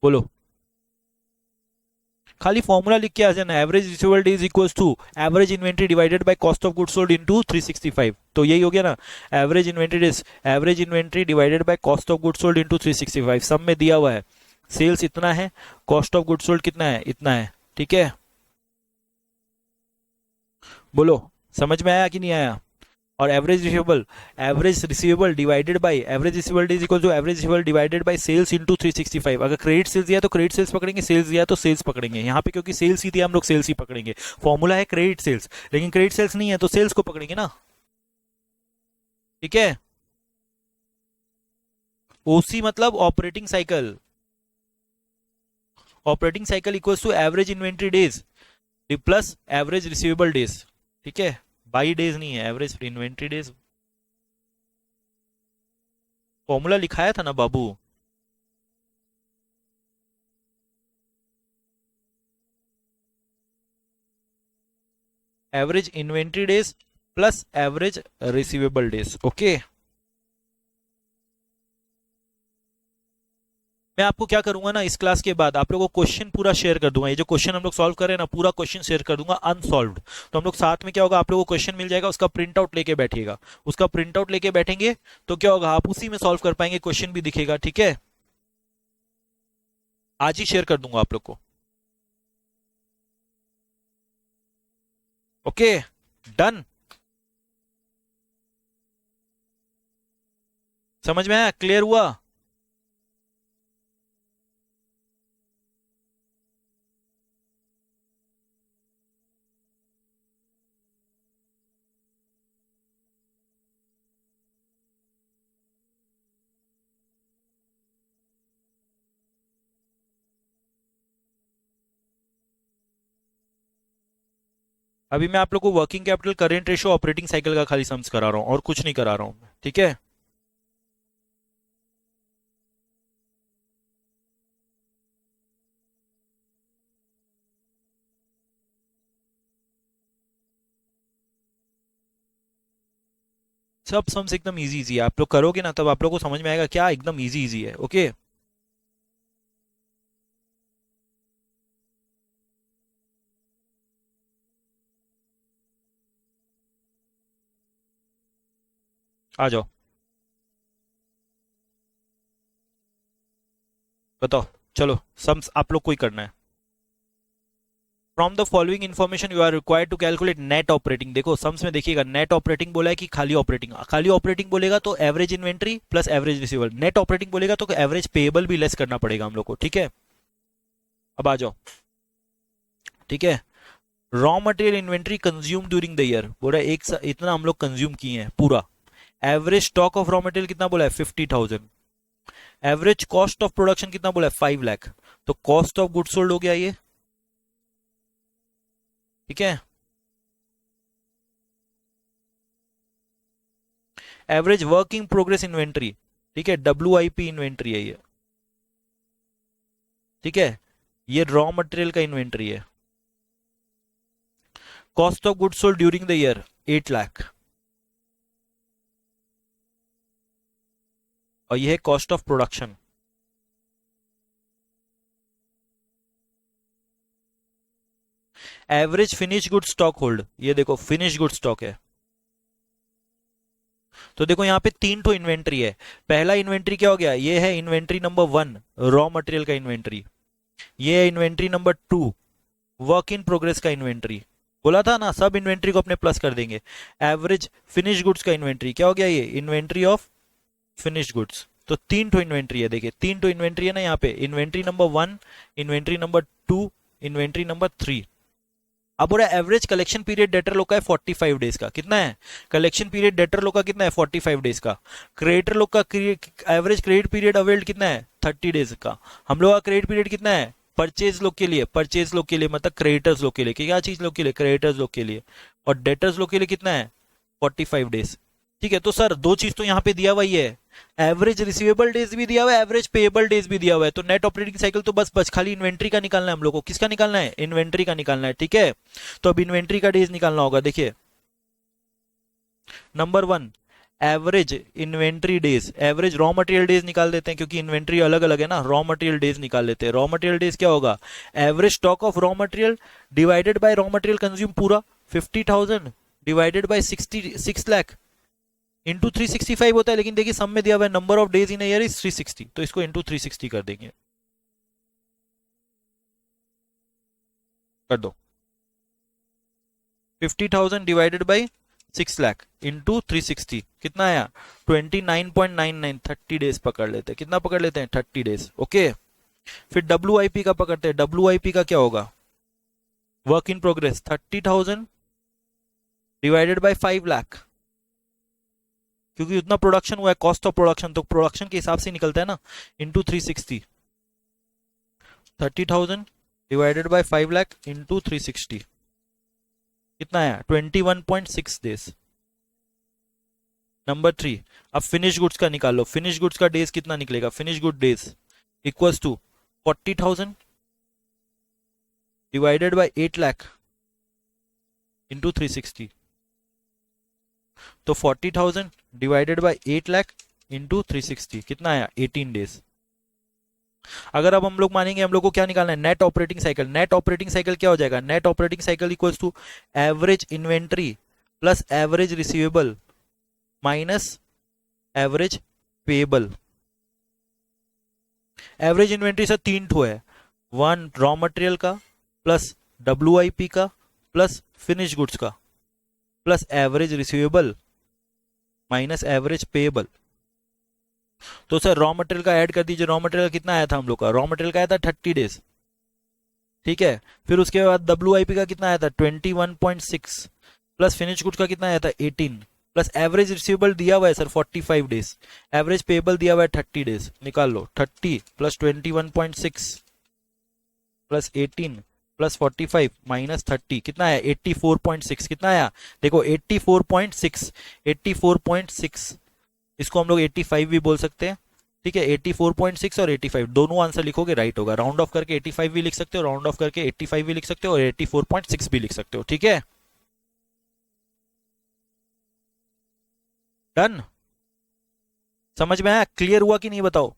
बोलो। खाली फॉर्मूला लिख के आ जाना, average receivable days equals to average inventory divided by cost of goods sold into 365। तो यही हो गया ना, average inventory days, average inventory divided by cost of goods sold into 365। सब में दिया हुआ है सेल्स इतना है, कॉस्ट ऑफ गुड्स सोल्ड कितना है, इतना है। ठीक है, बोलो समझ में आया कि नहीं आया। और average receivable divided by average receivable days equal to average receivable divided by sales into 365। अगर क्रेडिट सेल्स दिया तो क्रेडिट सेल्स पकड़ेंगे, सेल्स दिया तो सेल्स पकड़ेंगे। यहाँ पे क्योंकि सेल्स ही दिया हम लोग सेल्स ही पकड़ेंगे। फॉर्मूला है क्रेडिट सेल्स, लेकिन क्रेडिट सेल्स नहीं है तो सेल्स को पकड़ेंगे ना। ठीक है, ओसी मतलब operating cycle. Operating cycle equals to average inventory days plus average receivable days. ठीक है, बाई डेज नहीं है, एवरेज इन्वेंट्री डेज। फॉर्मूला लिखाया था ना बाबू। Average inventory days plus average receivable days. Okay, मैं आपको क्या करूंगा ना, इस क्लास के बाद आप लोगों को क्वेश्चन पूरा शेयर कर दूंगा। ये जो क्वेश्चन हम लोग सॉल्व कर रहे हैं ना, पूरा क्वेश्चन शेयर कर दूंगा अनसॉल्व्ड। तो हम लोग साथ में क्या होगा, आप लोगों को क्वेश्चन मिल जाएगा, उसका प्रिंट आउट लेके बैठिएगा। उसका प्रिंट आउट लेके बैठेंगे तो क्या होगा, आप उसी में सॉल्व कर पाएंगे, क्वेश्चन भी दिखेगा। ठीक है, आज ही शेयर कर दूंगा आप लोग को। Okay, done. समझ में आया, क्लियर हुआ। अभी मैं आप लोग को working capital, current ratio, operating cycle का खाली सम्स करा रहा हूं और कुछ नहीं करा रहा हूं। ठीक है, सब सम्स एकदम इजी इजी है। आप लोग करोगे ना तब आप लोग को समझ में आएगा क्या एकदम इजी इजी है। ओके, आ जाओ, बताओ। चलो, सम्स आप लोग को ही करना है। From the following information you are required to calculate net operating. देखो सम्स में देखिएगा, नेट ऑपरेटिंग बोला है कि खाली ऑपरेटिंग। खाली ऑपरेटिंग बोलेगा तो average inventory plus average receivable. Net operating बोलेगा तो एवरेज पेएबल भी लेस करना पड़ेगा हम लोग को। ठीक है, अब आ जाओ। ठीक है, raw material inventory consume during the year बोला है, इतना हम लोग कंज्यूम किए हैं पूरा। Average stock of raw material कितना बोला है, 50,000। एवरेज कॉस्ट ऑफ प्रोडक्शन कितना बोला है, 5 लाख। तो कॉस्ट ऑफ गुड्स सोल्ड हो गया ये। ठीक है, एवरेज वर्किंग प्रोग्रेस इन्वेंट्री, ठीक है, WIP इन्वेंट्री है ये। ठीक है, ये रॉ मटेरियल का इन्वेंट्री है। Cost of goods sold during the year 8 lakh, और ये है cost of production. Average finish good stock hold, ये देखो फिनिश गुड स्टॉक है। तो देखो यहाँ पे 3 तो इन्वेंट्री है। पहला इन्वेंट्री क्या हो गया, ये है इन्वेंट्री नंबर 1 रॉ मटेरियल का इन्वेंट्री। ये है inventory number 2 work in progress का इन्वेंट्री। बोला था ना सब इन्वेंट्री को अपने प्लस कर देंगे। एवरेज फिनिश गुड्स का इन्वेंट्री क्या हो गया, ये इन्वेंट्री ऑफ फिनिश गुड्स। तो 3 तो इन्वेंट्री है, देखिए 3 तो इन्वेंट्री है ना यहाँ पे। Inventory number 1, inventory number 2, inventory number 3। अब बोला एवरेज कलेक्शन पीरियड डेटर लोग का है 45 डेज का। कितना है कलेक्शन पीरियड डेटर लोग का, कितना है 45 डेज का। क्रेडिटर लोग का एवरेज क्रेडिट पीरियड अवेल्ड कितना है 30 डेज का। हम लोग का क्रेडिट पीरियड कितना है परचेज लोग के लिए, परचेज लोग के लिए मतलब क्रेडिटर्स लोग के लिए, क्या चीज लोग के लिए, क्रेडिटर्स लोग के लिए। और डेटर्स लोग के लिए कितना है 45 डेज। ठीक है, तो सर दो चीज तो यहाँ पे दिया हुआ ही है, एवरेज रिसीवेबल डेज भी दिया हुआ है, एवरेज पेएबल डेज भी दिया हुआ है, तो नेट ऑपरेटिंग साइकिल तो बस बस खाली इन्वेंट्री का निकालना है हम लोग को। किसका निकालना है? इन्वेंट्री का निकालना है। ठीक है, तो अब इन्वेंट्री का डेज निकालना होगा। देखिए number one, average inventory days, average raw material days निकाल देते हैं क्योंकि इन्वेंट्री अलग अलग है ना, रॉ मटेरियल डेज निकाल लेते हैं। रॉ मटेरियल डेज क्या होगा? Average stock of raw material divided by raw material consume पूरा 50,000 डिवाइडेड बाय 6 लाख इंटू 365 होता है, लेकिन देखिए सम में दिया हुआ है number of days in year is 360, तो इसको इंटू 360 कर देंगे, कर दो। 50,000 डिवाइडेड बाई 6 लाख इंटू 360 कितना आया? 29.99, 30 डेज पकड़ लेते हैं। कितना पकड़ लेते हैं? 30 डेज। ओके, फिर WIP का पकड़ते हैं। WIP का क्या होगा? Work in progress 30,000 divided by 5 lakh, क्योंकि उतना प्रोडक्शन हुआ है, कॉस्ट ऑफ प्रोडक्शन, तो प्रोडक्शन के हिसाब से निकलता है ना, into 360। 30,000 divided by 5 lakh into 360 कितना आया? 21.6 डेज। नंबर 3, अब फिनिश गुड्स का निकाल लो। फिनिश गुड्स का डेज कितना निकलेगा? Finish good days equals to 40,000 divided by 8 lakh into 360, तो 40,000 डिवाइडेड बाई 8 लाख इंटू 360 कितना आया? 18 डेज। अगर अब हम लोग मानेंगे हम लोग को क्या निकालना है? Net operating cycle. Net operating cycle क्या हो जाएगा? Net operating cycle equals to average inventory plus average receivable minus average payable. Average inventory से 3 ठो है, 1 रॉ मटेरियल का प्लस WIP का प्लस फिनिश गुड्स का plus average receivable minus average payable. तो सर रॉ मटेरियल का add कर दीजिए। रॉ मटेरियल कितना आया था हम लोग का? रॉ मटेरियल का आया था 30 डेज। ठीक है, फिर उसके बाद WIP का कितना आया था? 21.6 प्लस फिनिश गुड्स का कितना आया था? 18 प्लस एवरेज रिसीवेबल दिया हुआ है सर 45 डेज, एवरेज पेएबल दिया हुआ है 30 डेज। निकाल लो, 30 प्लस 21.6 प्लस 18 प्लस 45 माइनस 30 कितना आया? 84.6। कितना आया? देखो 84.6, 84.6, इसको हम लोग 85 भी बोल सकते हैं। ठीक है, 84.6 और 85 दोनों आंसर लिखोगे राइट होगा। राउंड ऑफ करके 85 भी लिख सकते हो, राउंड ऑफ करके 85 भी लिख सकते हो और 84.6 भी लिख सकते हो। ठीक है, डन। समझ में आया? क्लियर हुआ कि नहीं बताओ?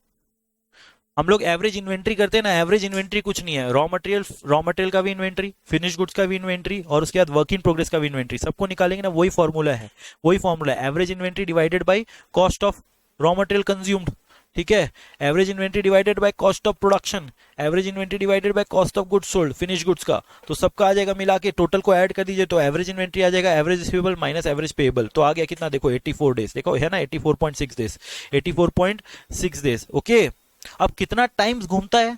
हम लोग एवरेज इन्वेंट्री करते हैं ना, एवरेज इन्वेंट्री कुछ नहीं है, रॉ मटेरियल का भी इन्वेंट्री, फिनिश गुड्स का भी इन्वेंट्री और उसके बाद वर्क इन प्रोग्रेस का भी इन्वेंट्री, सबको निकालेंगे ना, वही फॉर्मूला है, वही फॉर्मूला है। Average inventory divided by cost of raw material consumed. ठीक है, average inventory divided by cost of production, average inventory divided by cost of goods sold, finish goods का, तो सबका आ जाएगा मिला के, टोटल को ऐड कर दीजिए तो एवरेज इन्वेंट्री आ जाएगा, average receivable minus average payable, तो आ गया कितना? देखो 84 डेज, देखो है ना 84.6 डेज, 84.6 डेज। ओके, अब कितना टाइम्स घूमता है?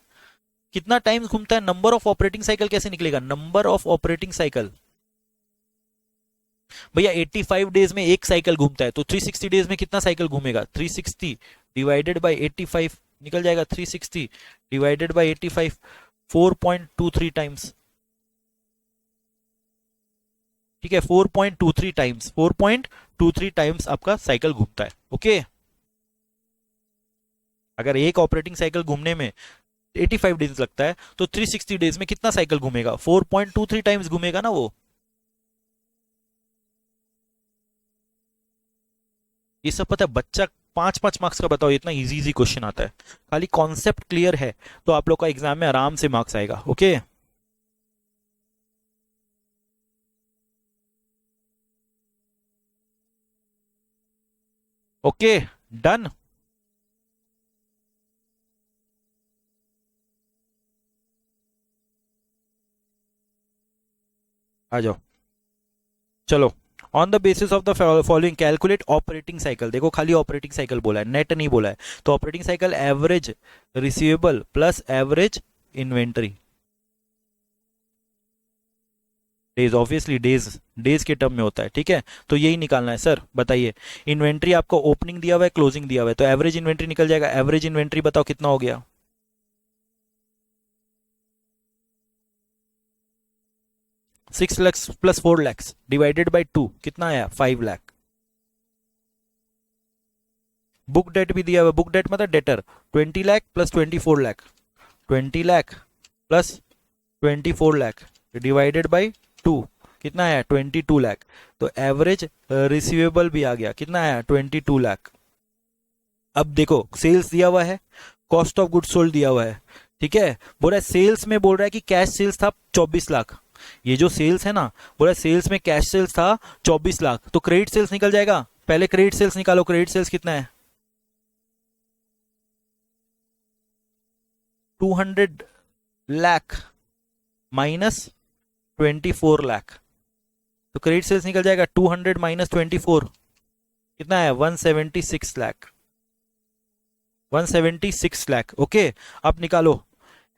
कितना टाइम्स घूमता है? नंबर ऑफ ऑपरेटिंग साइकिल कैसे निकलेगा? नंबर ऑफ ऑपरेटिंग साइकिल भैया 85 डेज में एक साइकिल घूमता है, तो 360 डेज में कितना साइकिल घूमेगा? 360 डिवाइडेड बाय 85 निकल जाएगा, 360 डिवाइडेड बाय 85 4.23 टाइम्स। ठीक है, 4.23 टाइम्स, 4.23 टाइम्स आपका साइकिल घूमता है। ओके, अगर एक ऑपरेटिंग साइकिल घूमने में 85 डेज लगता है तो 360 डेज में कितना साइकिल घूमेगा? 4.23 टाइम्स घूमेगा ना वो। ये सब पता है बच्चा 5-5 मार्क्स का, बताओ इतना इजी इजी क्वेश्चन आता है, खाली कॉन्सेप्ट क्लियर है तो आप लोग का एग्जाम में आराम से मार्क्स आएगा। Okay, okay, done. आ जाओ, चलो। On the basis of the following calculate operating cycle. देखो खाली ऑपरेटिंग साइकिल बोला है, नेट नहीं बोला है, तो operating cycle average receivable plus average inventory days, obviously days, days के टर्म में होता है। ठीक है, तो यही निकालना है। सर बताइए, इन्वेंट्री आपको ओपनिंग दिया हुआ है, क्लोजिंग दिया हुआ है, तो एवरेज इन्वेंट्री निकल जाएगा। एवरेज इन्वेंट्री बताओ कितना हो गया? 6 lakh plus 4 lakh divided by 2 कितना आया? 5 लाख। बुक डेट भी दिया हुआ है, बुक डेट मतलब debtor 20 lakh plus 24 lakh, 20 lakh plus 24 lakh divided by 2 कितना आया 22 लाख। तो एवरेज रिसीवेबल भी आ गया, कितना आया 22 लाख। अब देखो सेल्स दिया हुआ है, कॉस्ट ऑफ गुड सोल्ड दिया हुआ है, ठीक है। बोल रहा है सेल्स में, बोल रहा है कि कैश सेल्स था 24 लाख, ये जो सेल्स है ना, बोल रहा है सेल्स में कैश सेल्स था 24 लाख, तो क्रेडिट सेल्स निकल जाएगा। पहले क्रेडिट सेल्स निकालो, क्रेडिट सेल्स कितना है 200 लाख माइनस 24 लाख, तो क्रेडिट सेल्स निकल जाएगा 200 माइनस 24 कितना है 176 लाख, 176 लाख। ओके, अब निकालो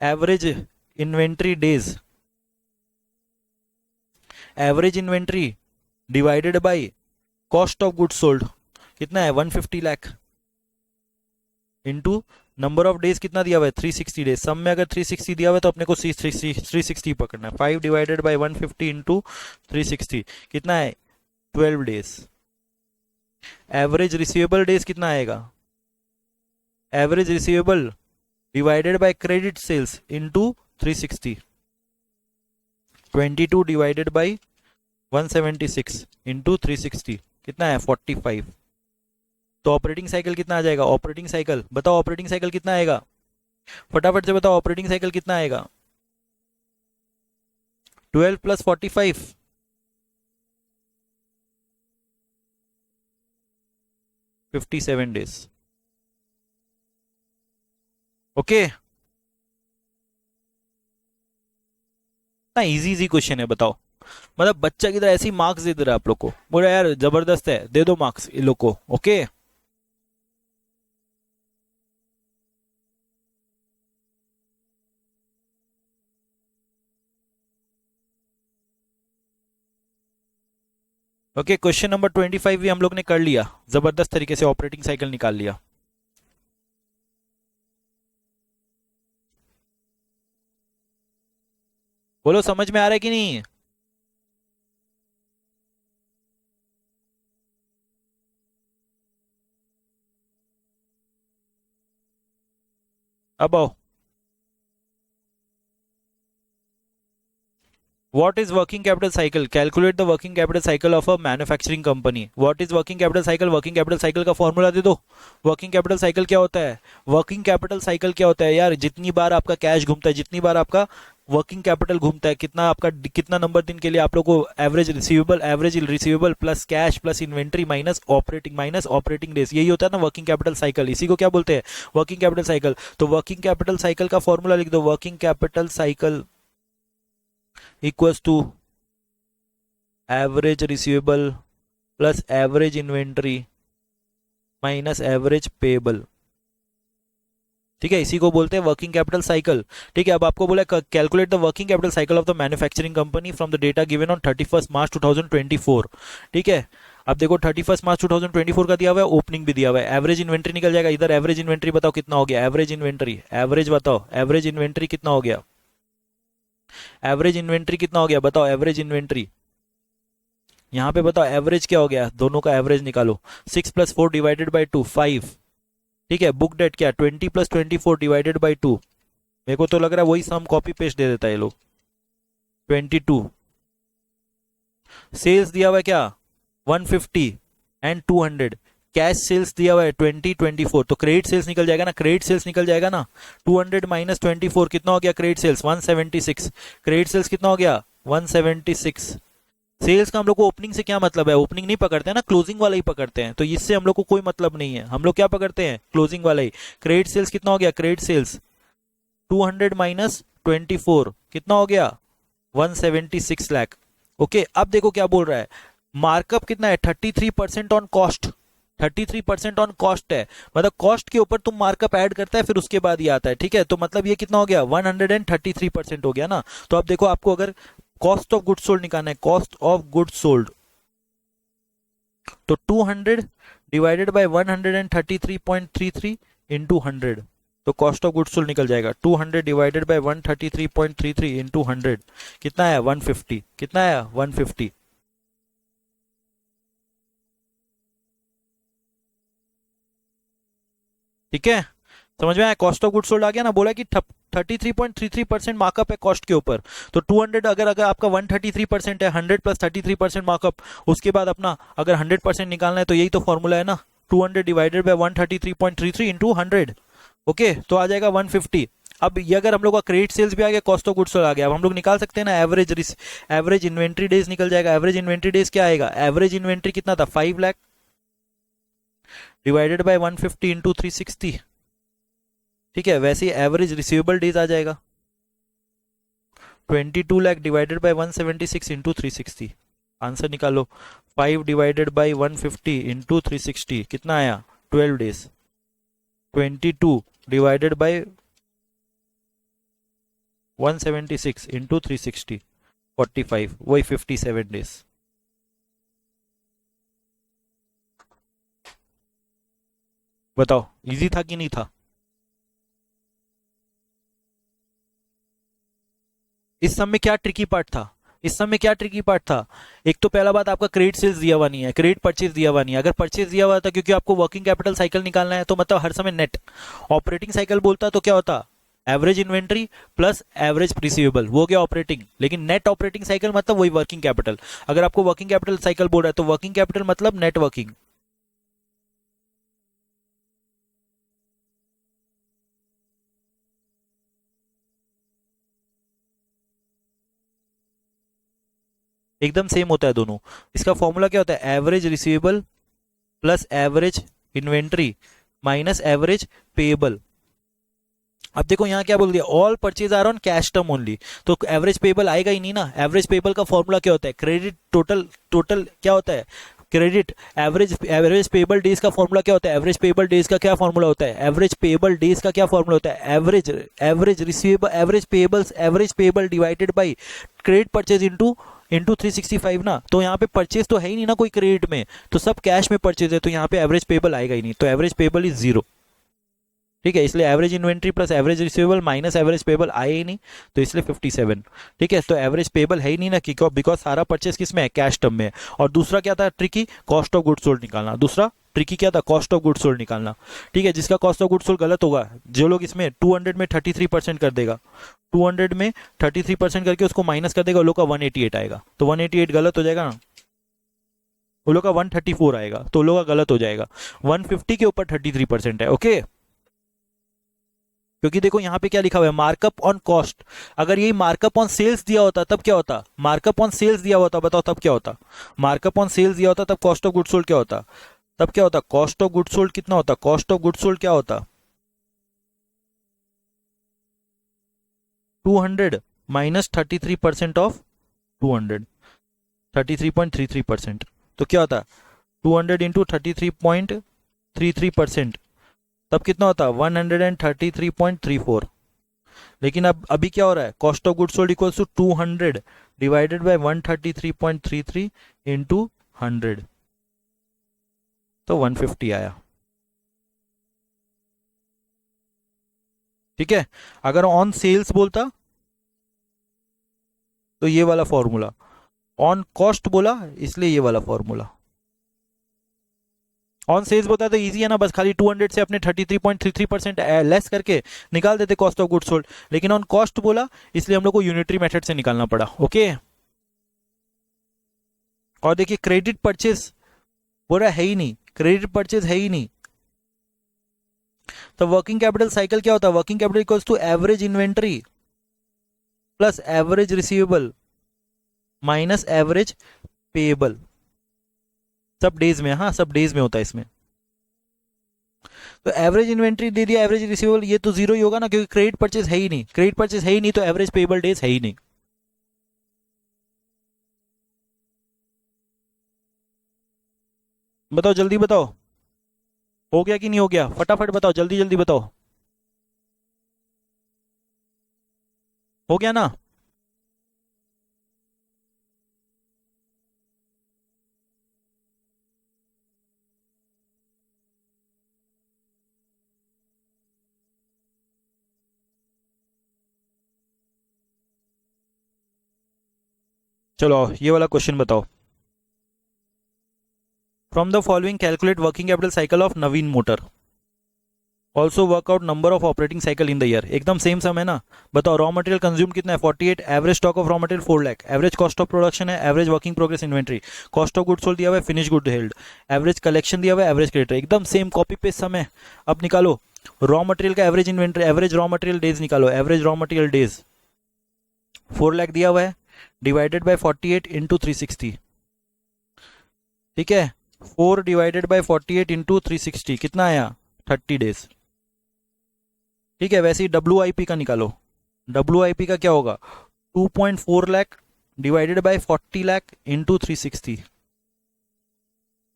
average inventory days, average inventory divided by cost of goods sold कितना है 150 lakh into number of days कितना दिया हुआ है 360 डेज। सम में अगर 360 दिया हुआ है तो अपने को 360 पकड़ना है। 5 डिवाइडेड बाय 150 इंटू 360 कितना है 12 डेज। एवरेज रिसीवेबल डेज कितना आएगा, average receivable divided by credit sales into 360, 22 divided by 176 into 360 कितना है 45। तो ऑपरेटिंग साइकिल कितना आ जाएगा, ऑपरेटिंग साइकिल बताओ, ऑपरेटिंग साइकिल कितना आएगा, फटाफट से बताओ ऑपरेटिंग साइकिल कितना आएगा 12 प्लस 45 57 डेज। ओके, ना इजी इजी क्वेश्चन है बताओ, मतलब बच्चा की तरह ऐसी मार्क्स दे रहा है आप लोग को, बोला यार जबरदस्त है दे दो मार्क्स इन लोग को। ओके ओके, क्वेश्चन नंबर 25 भी हम लोग ने कर लिया, जबरदस्त तरीके से ऑपरेटिंग साइकिल निकाल लिया। बोलो समझ में आ रहा है कि नहीं। अब आओ, what is working capital cycle, calculate the working capital cycle of a manufacturing company। what is working capital cycle, working capital cycle का फॉर्मूला दे दो। working capital cycle क्या होता है, working capital cycle क्या होता है यार, जितनी बार आपका कैश घूमता है, जितनी बार आपका वर्किंग कैपिटल घूमता है, कितना आपका कितना नंबर दिन के लिए आप लोग को average receivable plus cash plus inventory minus operating days, यही होता है ना वर्किंग कैपिटल साइकिल, इसी को क्या बोलते हैं वर्किंग कैपिटल साइकिल। तो वर्किंग कैपिटल साइकिल का फॉर्मूला लिख दो, working capital cycle equals to average receivable plus average inventory minus average payable, ठीक है, इसी को बोलते हैं वर्किंग कैपिटल साइकिल। ठीक है, अब आपको बोला calculate the working capital cycle of the manufacturing company from the data given on 31 मार्च 2024। ठीक है, अब देखो 31 मार्च 2024 का दिया हुआ है, ओपनिंग भी दिया हुआ है, एवरेज इन्वेंट्री निकल जाएगा इधर। एवरेज इन्वेंट्री बताओ कितना हो गया, एवरेज इन्वेंट्री, एवरेज बताओ, एवरेज इन्वेंट्री कितना हो गया, एवरेज इन्वेंट्री कितना हो गया बताओ, एवरेज इन्वेंट्री यहां पे बताओ एवरेज क्या हो गया, दोनों का एवरेज निकालो। 6 प्लस 4 डिवाइडेड बाई 2 5। ठीक है, बुक डेट क्या 20 प्लस 24 डिवाइडेड बाई 2, मेरे को तो लग रहा है वही सम कॉपी पेस्ट दे देता है ये लोग। 22 सेल्स दिया हुआ है क्या 150 एंड 200, कैश सेल्स दिया हुआ है 24, तो क्रेडिट सेल्स निकल जाएगा ना, क्रेडिट सेल्स निकल जाएगा ना। 200 माइनस 24 कितना हो गया, क्रेडिट सेल्स 176, क्रेडिट सेल्स कितना हो गया 176। सेल्स का हम लोग को ओपनिंग से क्या मतलब है, ओपनिंग नहीं पकड़ते हैं ना, क्लोजिंग वाला ही पकड़ते हैं, तो इससे हम लोग को कोई मतलब नहीं है, हम लोग क्या पकड़ते हैं क्लोजिंग वाला ही। क्रेडिट सेल्स कितना हो गया, क्रेडिट सेल्स 200 माइनस 24 कितना हो गया 176 लाख। ओके, अब देखो क्या बोल रहा है, मार्कअप कितना है 33% ऑन कॉस्ट, 33% ऑन कॉस्ट है, मतलब कॉस्ट के ऊपर तुम मार्कअप ऐड करता है फिर उसके बाद ये आता है। ठीक है, तो मतलब ये कितना हो गया 133% हो गया ना। तो अब देखो आपको अगर कॉस्ट ऑफ गुड्स सोल्ड निकालना है, कॉस्ट ऑफ गुड्स सोल्ड, तो 200 डिवाइडेड बाय 133.33 इंटू 100, तो कॉस्ट ऑफ गुड्स सोल्ड निकल जाएगा 200 डिवाइडेड बाय 133.33 इंटू 100 कितना है 150, कितना है 150। ठीक है, समझ में आया? कॉस्ट ऑफ गुड्स सोल्ड आ गया ना, बोला कि 33.33% मार्कअप है कॉस्ट के ऊपर। तो 200 अगर अगर आपका 133% है, 100 प्लस 33% मार्कअप, उसके बाद अपना अगर 100% निकालना है तो यही तो फॉर्मूला है ना, 200 डिवाइडेड बाय 133.33 इंटू 100। ओके, तो आ जाएगा 150। अब ये अगर हम लोग का क्रेडिट सेल्स भी आ गया, कॉस्ट ऑफ गुड्स सोल्ड आ गया, अब हम लोग निकाल सकते हैं ना एवरेज इन्वेंट्री डेज निकल जाएगा। एवरेज इन्वेंट्री डेज क्या आएगा? एवरेज इन्वेंट्री कितना था? 5 लाख डिवाइडेड बाय 150 इंटू 360। ठीक है, वैसे ही एवरेज रिसीवेबल डेज आ जाएगा 22 lakh divided by 176 into 360। Answer निकालो, 5 डिवाइडेड बाय 150 इंटू 360 कितना आया? 12 डेज। 22 डिवाइडेड बाय 176 इंटू 360 45, वही 57 डेज। बताओ इजी था कि नहीं था? इस सब में क्या ट्रिकी पार्ट था? इस सब में क्या ट्रिकी पार्ट था? एक तो पहला बात, आपका क्रेडिट सेल्स दिया हुआ नहीं है, क्रेडिट परचेज दिया हुआ नहीं है। अगर परचेज दिया हुआ था, क्योंकि आपको वर्किंग कैपिटल साइकिल निकालना है, तो मतलब हर समय नेट। ऑपरेटिंग साइकिल बोलता तो क्या होता? Average inventory plus average receivable, वो गया ऑपरेटिंग। लेकिन नेट ऑपरेटिंग साइकिल मतलब वही वर्किंग कैपिटल। अगर आपको वर्किंग कैपिटल साइकिल बोल रहा है तो वर्किंग कैपिटल मतलब नेट वर्किंग। एकदम सेम होता है दोनों। इसका फॉर्मूला क्या होता है? Average receivable plus average inventory minus average payable. अब देखो यहाँ क्या बोल दिया? All purchase are on cash term only, तो एवरेज पेएबल आएगा ही नहीं ना। एवरेज पेएबल का फॉर्मूला क्या होता है? क्रेडिट टोटल क्या होता है? क्रेडिट एवरेज पेएबल डेज का फॉर्मूला क्या होता है? एवरेज पेएबल डेज का क्या फॉर्मूला होता है? एवरेज पेएबल डेज का क्या फॉर्मूला होता है? Average receivable average payable divided by credit purchase into 365 ना। तो यहाँ पे परचेज तो है ही नहीं ना कोई क्रेडिट में, तो सब कैश में परचेज है, तो यहाँ पे एवरेज पेएबल आएगा ही नहीं, तो एवरेज पेएबल इज 0। ठीक है, इसलिए average inventory plus average receivable minus average payable आए ही नहीं, तो इसलिए 57। ठीक है, तो एवरेज पेबल है ही नहीं ना, बिकॉज सारा परचेस किस में है? कैश टर्म में है। और दूसरा क्या था tricky? Cost of goods sold निकालना। दूसरा ट्रिकी क्या था? कॉस्ट ऑफ गुड्स सोल्ड निकालना। ठीक है, जिसका कॉस्ट ऑफ गुड्स सोल्ड गलत होगा, जो लोग इसमें 200 में 33% कर देगा, 200 में 33% करके उसको माइनस कर देगा, वो लोग का 188 आएगा, तो 188 गलत हो जाएगा ना। वो लोग का 134 आएगा, तो लोग का गलत हो जाएगा। 150 के ऊपर 33% है। ओके, क्योंकि देखो यहाँ पे क्या लिखा हुआ है? Markup on cost. अगर यही मार्कअप ऑन सेल्स दिया होता तब क्या होता? मार्कअप ऑन सेल्स दिया होता, बताओ तब क्या होता? मार्कअप ऑन सेल्स दिया होता तब कॉस्ट ऑफ गुड्स सोल्ड क्या होता? तब क्या होता? कॉस्ट ऑफ गुड्स सोल्ड कितना होता? कॉस्ट ऑफ गुड्स सोल्ड क्या होता? 200 माइनस 33% ऑफ 200, 33.33%। तो क्या होता? 200 इंटू 33.33%, तब कितना होता? 133.34। लेकिन अब अभी क्या हो रहा है? Cost of goods sold equals to 200 divided by 133.33 into 100, तो 150 आया। ठीक है, अगर ऑन सेल्स बोलता तो ये वाला फॉर्मूला, ऑन कॉस्ट बोला इसलिए ये वाला फॉर्मूला। ऑन सेल्स बोलता तो इजी है ना, बस खाली 200 से अपने 33.33% लेस करके निकाल देते कॉस्ट ऑफ गुड्स सोल्ड। लेकिन ऑन कॉस्ट बोला इसलिए हम लोग को यूनिटरी मेथड से निकालना पड़ा। ओके, और देखिए क्रेडिट परचेज बोल रहा है ही नहीं, क्रेडिट परचेज है ही नहीं। तो वर्किंग कैपिटल साइकिल क्या होता है? Working capital equals to average inventory plus average receivable minus average payable. सब डेज में, हाँ सब डेज में होता है इसमें। तो एवरेज इन्वेंट्री दे दिया, एवरेज रिसीवेबल, ये तो जीरो ही होगा ना, क्योंकि क्रेडिट परचेज है ही नहीं। क्रेडिट परचेज है ही नहीं तो एवरेज पेएबल डेज है ही नहीं। बताओ जल्दी बताओ, हो गया कि नहीं हो गया? फटाफट बताओ, जल्दी जल्दी बताओ, हो गया ना? चलो ये वाला क्वेश्चन बताओ। From the following calculate working capital cycle of Naveen motor. Also work out number of operating cycle in the year, एकदम सेम सम है ना। बताओ रॉ मटेरियल कंज्यूम कितना है 48, average stock of raw material 4 lakh, average cost of production है, average working progress inventory, cost of good sold दिया हुआ है, finish good held, average collection दिया हुआ है, एवरेज क्रेडिटर, एकदम सेम कॉपी पेस्ट सम है। अब निकालो रॉ मटेरियल का average inventory, average raw material days निकालो, average raw material days 4 lakh दिया हुआ है, डिवाइडेड बाय 48 इंटू 360, ठीक है। 4 डिवाइडेड बाय 48 इंटू 360 कितना आया 30 डेज, ठीक है। वैसे ही डब्ल्यू का निकालो, डब्ल्यू का क्या होगा 2.4 lakh divided by 40 lakh into 360,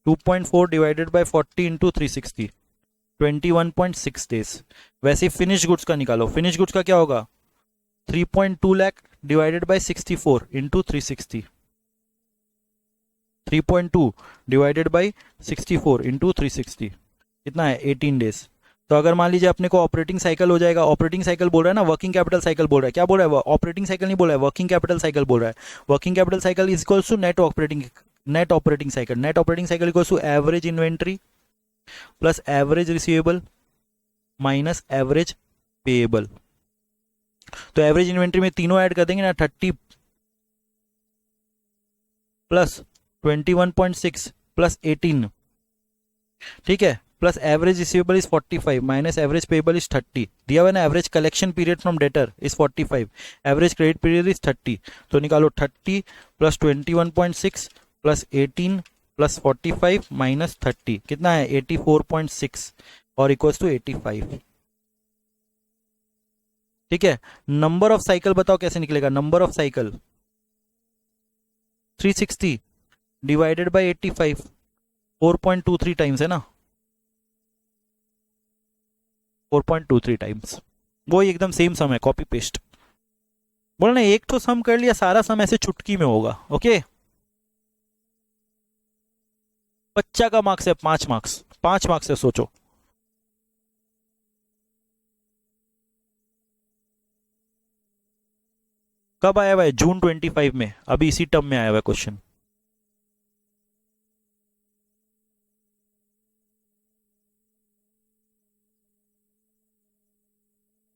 2.4 divided by 40 into 360, 21.6 days. वैसे ही फिनिश गुड्स का निकालो, फिनिश गुड्स का क्या होगा 3.2 lakh divided by 64 into 360, 3.2 divided by 64 into 360 कितना है 18 डेज। तो अगर मान लीजिए अपने को ऑपरेटिंग साइकिल हो जाएगा, ऑपरेटिंग साइकिल बोल रहा है ना, वर्किंग कैपिटल साइकिल बोल रहा है, क्या बोल रहा है ऑपरेटिंग साइकिल नहीं बोल रहा है, वर्किंग कैपिटल साइकिल बोल रहा है। Working capital cycle is equals to net operating cycle, net operating cycle equals to average inventory plus average receivable minus average payable. तो एवरेज इन्वेंट्री में तीनों ऐड कर देंगे ना, 30 प्लस 21.6 प्लस 18, ठीक है, plus average receivable is 45 minus average payable is 30, दिया हुआ ना। Average collection period from debtor is 45, average credit period is 30, तो निकालो 30 प्लस 21.6 प्लस 18 प्लस 45 माइनस 30 कितना है 84.6 और इक्वल्स टू 85, ठीक है। नंबर ऑफ साइकिल बताओ कैसे निकलेगा, number of cycle 360 divided by 85, 4.23 times है ना, 4.23 टाइम्स, वो एकदम सेम सम है, कॉपी पेस्ट। बोलना एक तो सम कर लिया, सारा सम ऐसे चुटकी में होगा, ओके। बच्चा का मार्क्स है 5 मार्क्स, 5 मार्क्स है, सोचो। कब आया हुआ है जून 25 में, अभी इसी टर्म में आया हुआ है क्वेश्चन।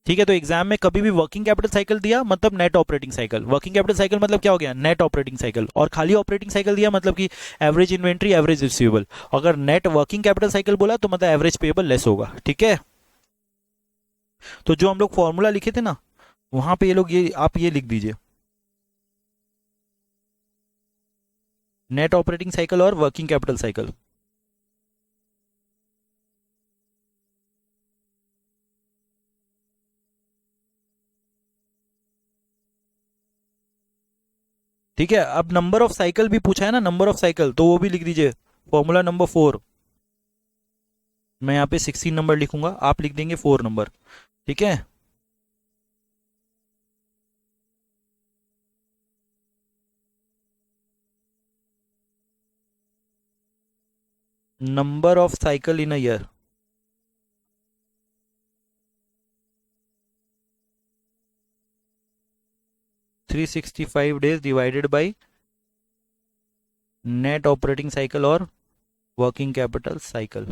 ठीक है, तो एग्जाम में कभी भी वर्किंग कैपिटल साइकिल दिया मतलब net operating cycle, working capital cycle मतलब क्या हो गया नेट ऑपरेटिंग साइकिल, और खाली ऑपरेटिंग साइकिल दिया मतलब कि एवरेज इन्वेंट्री एवरेज रिसीवेबल। अगर नेट वर्किंग कैपिटल साइकिल बोला तो मतलब एवरेज पेएबल लेस होगा, ठीक है। तो जो हम लोग फॉर्मूला लिखे थे ना, वहां पे ये लोग ये आप ये लिख दीजिए, नेट ऑपरेटिंग साइकिल और वर्किंग कैपिटल साइकिल। ठीक है, अब नंबर ऑफ साइकिल भी पूछा है ना, नंबर ऑफ साइकिल, तो वो भी लिख दीजिए, फॉर्मूला नंबर 4। मैं यहाँ पे 16 नंबर लिखूंगा, आप लिख देंगे 4 नंबर, ठीक है। Number of cycle in a year, three 365 days divided by net operating cycle और वर्किंग कैपिटल साइकिल,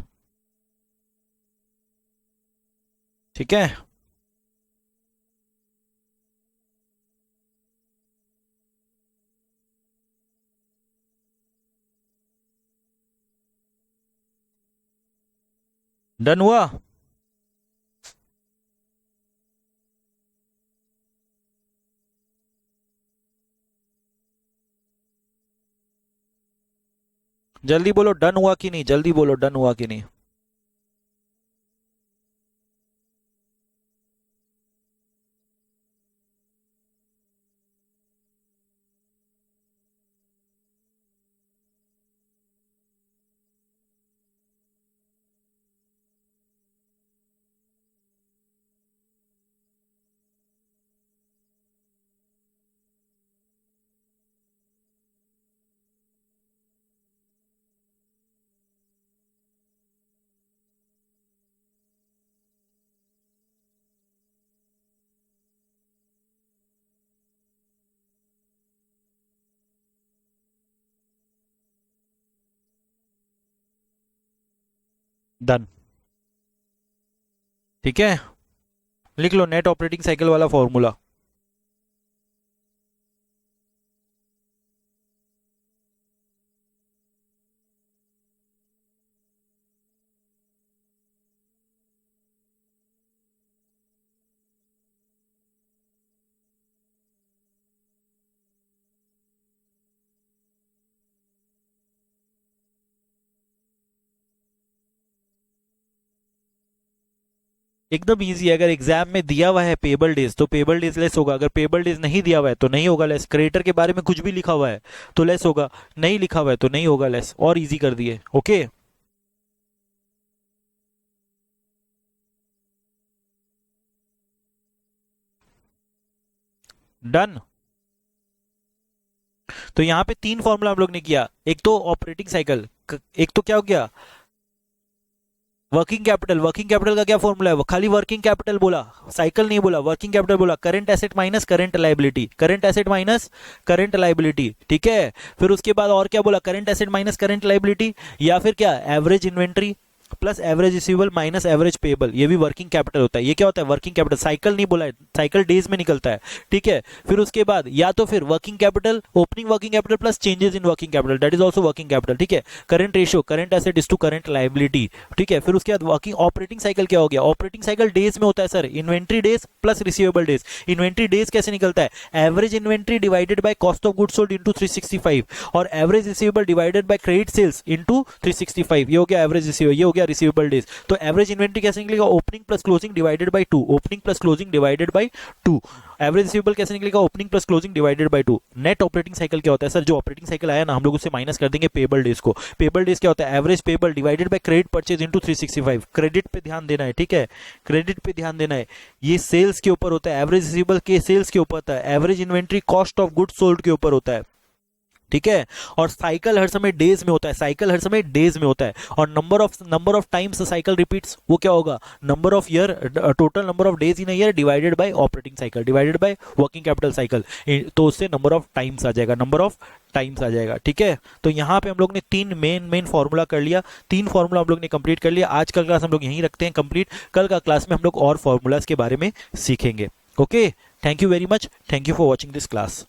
ठीक है। डन हुआ। जल्दी बोलो डन हुआ कि नहीं, जल्दी बोलो डन हुआ कि नहीं। डन। ठीक है, लिख लो नेट ऑपरेटिंग साइकिल वाला फॉर्मूला। एकदम इजी है। अगर एग्जाम में दिया हुआ है पेबल डेज तो पेबल डेज लेस होगा, अगर पेबल डेज नहीं दिया हुआ है तो नहीं होगा लेस। क्रेडिटर के बारे में कुछ भी लिखा हुआ है तो लेस होगा, नहीं लिखा हुआ है तो नहीं होगा लेस। और इजी कर दिए। Okay, done. तो यहाँ पे तीन फॉर्मूला हम लोग ने किया, एक तो ऑपरेटिंग साइकिल, एक तो क्या हो गया वर्किंग कैपिटल। वर्किंग कैपिटल का क्या फॉर्मूला है, वो खाली वर्किंग कैपिटल बोला, साइकिल नहीं बोला, वर्किंग कैपिटल बोला। Current asset minus current liability, current asset minus current liability, ठीक है। फिर उसके बाद और क्या बोला, current asset minus current liability, या फिर क्या average inventory plus average receivable minus average payable, ये भी वर्किंग कैपिटल होता है। ये क्या होता है वर्किंग कैपिटल, साइकिल नहीं बोला है, साइकिल डेज में निकलता है, ठीक है। फिर उसके बाद या तो फिर working capital, opening working capital plus changes in working capital, that is also working capital, ठीक है। Current ratio, current asset is to current liability, ठीक है। फिर उसके बाद वर्किंग ऑपरेटिंग साइकिल क्या हो गया, ऑपरेटिंग साइकिल डेज में होता है sir, inventory days plus receivable days. Inventory days कैसे निकलता है, average inventory divided by cost of goods sold into 365 और average receivable divided by credit sales into 365, ये हो गया एवरेज रिसीवेबल, ये हो गया रिसीवेबल डेज। तो एवरेज इन्वेंट्री कैसे निकलेगा, opening plus closing divided by 2, opening plus closing divided by 2। Average receivable कैसे निकलेगा, opening plus closing divided by 2। Net operating cycle क्या होता है सर, जो ऑपरेटिंग साइकिल आया ना हम लोग उससे माइनस कर देंगे पेबल डेज को। पेबल डेज क्या होता है, average payable divided by credit purchase into 365। Credit पे ध्यान देना है, ठीक है, क्रेडिट पे ध्यान देना है। ये सेल्स के ऊपर होता है, एवरेज रिसीवेबल के सेल्स के ऊपर होता है, average inventory cost of goods sold के ऊपर होता है, ठीक है। और साइकिल हर समय डेज में होता है, साइकिल हर समय डेज में होता है। और number of times cycle repeats, वो क्या होगा, number of year, total number of days in a year divided by operating cycle divided by working capital cycle, तो उससे नंबर ऑफ टाइम्स आ जाएगा, नंबर ऑफ टाइम्स आ जाएगा, ठीक है। तो यहाँ पे हम लोग ने तीन मेन फॉर्मूला कर लिया, तीन फॉर्मूला हम लोग ने कंप्लीट कर लिया। आज का क्लास हम लोग यहीं रखते हैं कंप्लीट, कल का क्लास में हम लोग और फॉर्मूलाज के बारे में सीखेंगे। Okay, thank you very much, thank you for watching this class.